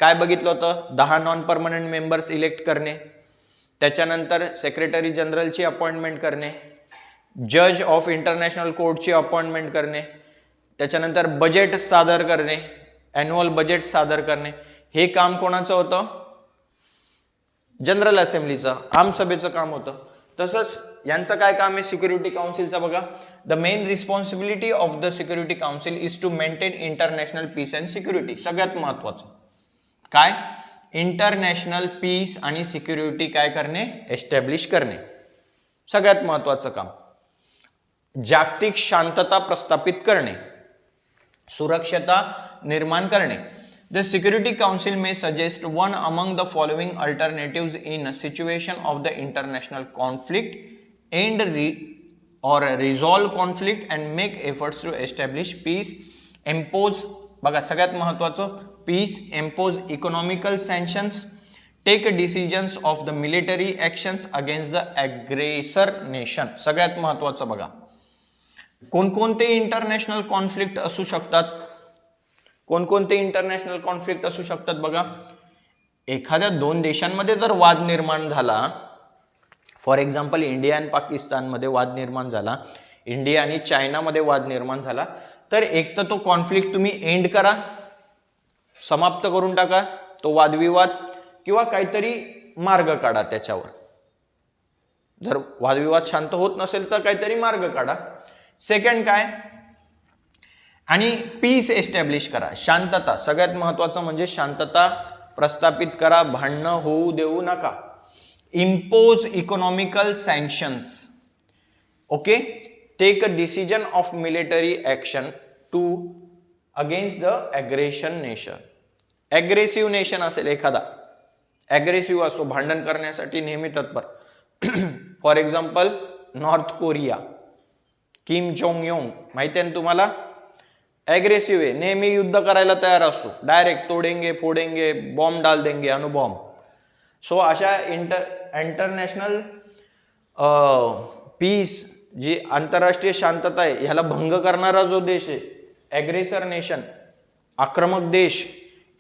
काय बघितलं होतं, 10 नॉन परमनंट मेंबर्स इलेक्ट करणे, त्याच्यानंतर सेक्रेटरी जनरलची अपॉइंटमेंट करणे, जज ऑफ इंटरनॅशनल कोर्टची अपॉइंटमेंट करणे, त्याच्यानंतर बजेट सादर करणे, ॲन्युअल बजेट सादर करणे. हे काम कोणाचं होतं, जनरल असेंब्लीचं, आमसभेचं काम होतं. तसंच यांचं काय काम आहे सिक्युरिटी काउन्सिलचं बघा. The main responsibility of the Security Council is to maintain international peace and security. सगळ्यात महत्वाचं काय, इंटरनॅशनल पीस आणि सिक्युरिटी काय करणे, एस्टॅब्लिश करणे, सगळ्यात महत्वाचं काम. जागतिक शांतता प्रस्थापित करणे, सुरक्षता निर्माण करणे. The Security Council may suggest one among the following alternatives in a situation of the international conflict, end or resolve conflict and make efforts to establish peace, impose, बघा सगळ्यात महत्वाचं, peace, impose economical sanctions, take decisions of the military actions against the aggressor nation. सगळ्यात महत्वाचं बघा, कोणकोणते international conflict असू शकतात, कोणकोणते इंटरनॅशनल कॉन्फ्लिक्ट असू शकतात बघा. एखाद्या दोन देशांमध्ये जर वाद निर्माण झाला, फॉर एक्झाम्पल इंडिया आणि पाकिस्तानमध्ये वाद निर्माण झाला, इंडिया आणि चायनामध्ये वाद निर्माण झाला, तर एक तर तो कॉन्फ्लिक्ट तुम्ही एंड करा, समाप्त करून टाका तो वादविवाद, किंवा काहीतरी मार्ग काढा त्याच्यावर. जर वादविवाद शांत होत नसेल तर काहीतरी मार्ग काढा. सेकंड काय, आणि पीस एस्टॅब्लिश करा, शांतता, सगळ्यात महत्वाचं म्हणजे शांतता प्रस्थापित करा, भांडणं होऊ देऊ नका. Impose economical sanctions, okay, take a decision of military action to against the aggression nation. Aggressive nation असेल एखादा, ॲग्रेसिव्ह असतो, भांडण करण्यासाठी नेहमी तत्पर. For example North Korea, Kim Jong Yong माहिती आहे ना तुम्हाला, ॲग्रेसिव्ह आहे, नेहमी युद्ध करायला तयार असतो, डायरेक्ट तोडेंगे फोडेंगे, बॉम्ब डाल देंगे, अणुबॉम्ब. सो अशा इंटरनॅशनल पीस, जी आंतरराष्ट्रीय शांतता आहे, ह्याला भंग करणारा जो देश आहे, ॲग्रेसर नेशन, आक्रमक देश,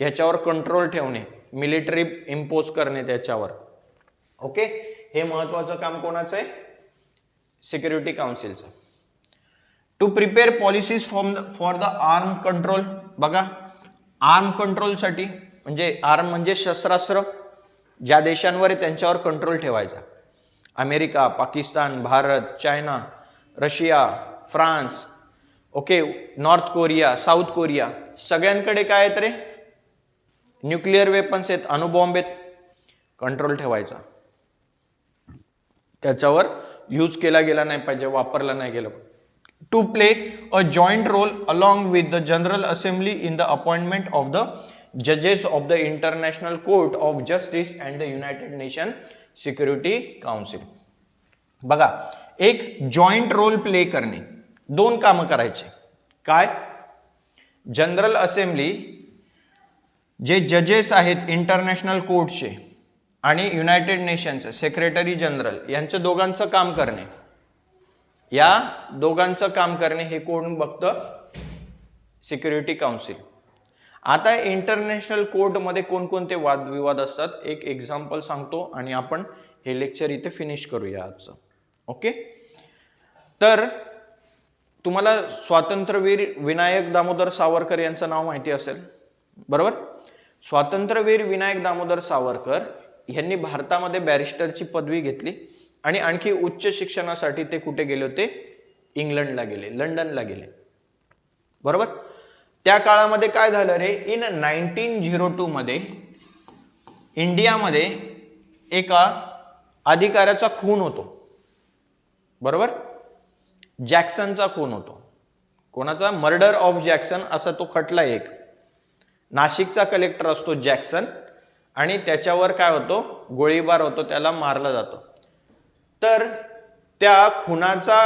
ह्याच्यावर कंट्रोल ठेवणे, मिलिटरी इम्पोज करणे त्याच्यावर. ओके, हे महत्वाचं काम कोणाचं आहे, सिक्युरिटी काउन्सिलचं. To prepare policies for the arm control, बघा आर्म कंट्रोलसाठी, म्हणजे आर्म म्हणजे शस्त्रास्त्र, ज्या देशांवर आहे त्यांच्यावर कंट्रोल ठेवायचा. America, Pakistan, Bharat, China, Russia, France, okay, north Korea, south Korea, सगळ्यांकडे काय आहेत रे, न्यूक्लिअर वेपन्स आहेत, अणुबॉम्ब आहेत, कंट्रोल ठेवायचा, त्याच्यावर यूज केला गेला नाही पाहिजे, वापरला नाही गेला. To play a joint role along with the General Assembly in the appointment of the judges of the International Court of Justice and the United Nations Security Council. बघा, एक जॉइंट रोल प्ले करणे, दोन कामं करायचे. काय, General Assembly, जे जजेस आहेत इंटरनॅशनल कोर्टचे, आणि युनायटेड नेशन्स सेक्रेटरी जनरल, यांचं दोघांचं काम करणे. या दोघांचं काम करणे हे कोण बघतं, सिक्युरिटी काउन्सिल. आता इंटरनॅशनल कोर्टमध्ये कोणकोणते वादविवाद असतात, एक एक्झाम्पल सांगतो आणि आपण हे लेक्चर इथे फिनिश करूया आजचं. ओके, तर तुम्हाला स्वातंत्र्यवीर विनायक दामोदर सावरकर यांचं नाव माहिती असेल, बरोबर. स्वातंत्र्यवीर विनायक दामोदर सावरकर यांनी भारतामध्ये बॅरिस्टरची पदवी घेतली आणि आणखी उच्च शिक्षणासाठी ते कुठे गेले होते, इंग्लंडला गेले, लंडनला गेले, बरोबर. त्या काळामध्ये काय झालं रे, इन 1902 मध्ये इंडियामध्ये एका अधिकाऱ्याचा खून होतो, बरोबर. जॅक्सनचा खून होतो. कोणाचा, मर्डर ऑफ जॅक्सन असा तो खटला एक. नाशिकचा कलेक्टर असतो जॅक्सन, आणि त्याच्यावर काय होतो, गोळीबार होतो, त्याला मारला जातो. तर त्या खुनाचा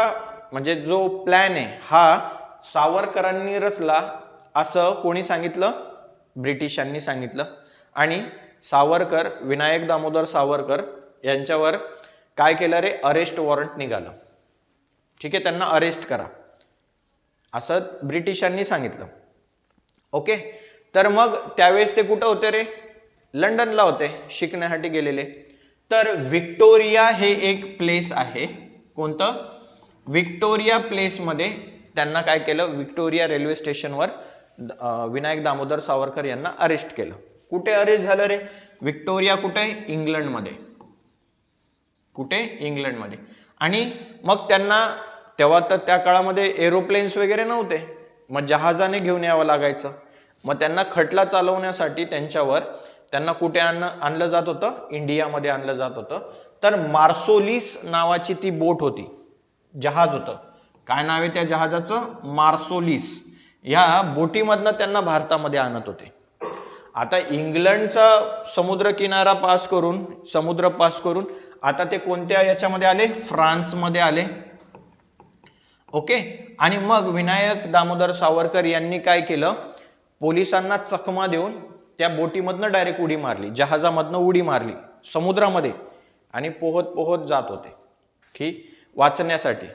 म्हणजे जो प्लॅन आहे हा सावरकरांनी रचला असं कोणी सांगितलं, ब्रिटिशांनी सांगितलं. आणि सावरकर, विनायक दामोदर सावरकर यांच्यावर काय केलं रे, अरेस्ट वॉरंट निघालं. ठीक आहे, त्यांना अरेस्ट करा असं ब्रिटिशांनी सांगितलं. ओके, तर मग त्यावेळेस ते कुठं होते रे, लंडनला होते, शिकण्यासाठी गेलेले. तर विक्टोरिया हे एक प्लेस आहे, कोणतं, विक्टोरिया प्लेसमध्ये त्यांना काय केलं, विक्टोरिया रेल्वे स्टेशनवर विनायक दामोदर सावरकर यांना अरेस्ट केलं. कुठे अरेस्ट झालं रे, विक्टोरिया कुठे, इंग्लंडमध्ये. कुठे, इंग्लंडमध्ये. आणि मग त्यांना तेव्हा तर त्या काळामध्ये एरोप्लेन्स वगैरे नव्हते, मग जहाजाने घेऊन यावं लागायचं. मग त्यांना खटला चालवण्यासाठी त्यांना कुठे आणलं जात होतं, इंडियामध्ये आणलं जात होतं. तर मार्सोलिस नावाची ती बोट होती, जहाज होतं. काय नाव आहे त्या जहाजाचं, मार्सोलिस. या बोटीमधनं त्यांना भारतामध्ये आणत होते. आता इंग्लंडचा समुद्र पास करून आता ते कोणत्या याच्यामध्ये आले, फ्रान्समध्ये आले. ओके, आणि मग विनायक दामोदर सावरकर यांनी काय केलं, पोलिसांना चकमा देऊन त्या बोटीमधनं डायरेक्ट उडी मारली, जहाजामधनं उडी मारली समुद्रामध्ये, आणि पोहत पोहत जात होते की वाचण्यासाठी.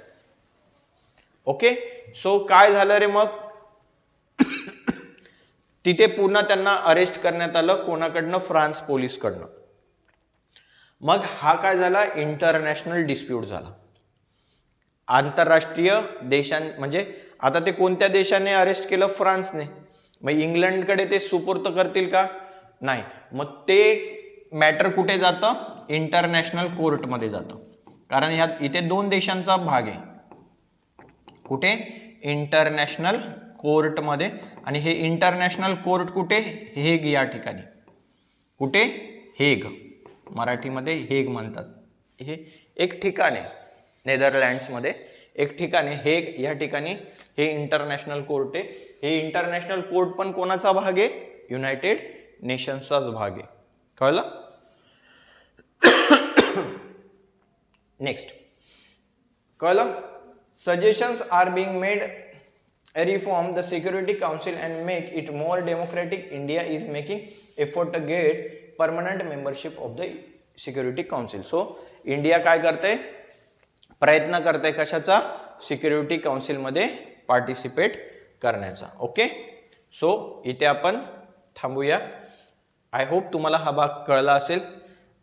ओके, सो काय झालं रे, मग तिथे पुन्हा त्यांना अरेस्ट करण्यात आलं, कोणाकडनं, फ्रान्स पोलीसकडनं. मग हा काय झाला, इंटरनॅशनल डिस्प्यूट झाला. आंतरराष्ट्रीय म्हणजे आता ते कोणत्या देशाने अरेस्ट केलं, फ्रान्सने. मग इंग्लंडकडे ते सुपूर्त करतील का, नाही. मग ते मॅटर कुठे जातं, इंटरनॅशनल कोर्टमध्ये जातं. कारण इथे 2 देशांचा भाग आहे. कुठे, इंटरनॅशनल कोर्टमध्ये. आणि हे इंटरनॅशनल कोर्ट कुठे, हेग या ठिकाणी. कुठे, हेग, मराठीमध्ये हेग म्हणतात. हे एक ठिकाण आहे नेदरलँड्समध्ये, एक ठिकाण आहे हेग या ठिकाणी. हे इंटरनॅशनल कोर्ट आहे. हे इंटरनॅशनल कोर्ट पण कोणाचा भाग आहे, युनायटेड नेशन्सचाच भाग आहे. कळलं. नेक्स्ट, कळलं. Suggestions are being made reform the Security Council and make it more democratic. India is making effort to get permanent membership of the Security Council. So India काय करते, प्रयत्न करते कशाचा, सिक्युरिटी काउन्सिल मध्ये पार्टिसिपेट करण्याचा. Okay, so इथे आपण थांबूया. आय होप तुम्हाला हा भाग कळला असेल.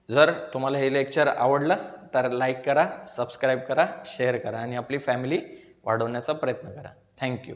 जर तुम्हाला हे लेक्चर आवडलं तर लाईक करा, सबस्क्राईब करा, शेअर करा आणि आपली फॅमिली वाढवण्याचा प्रयत्न करा. थँक्यू.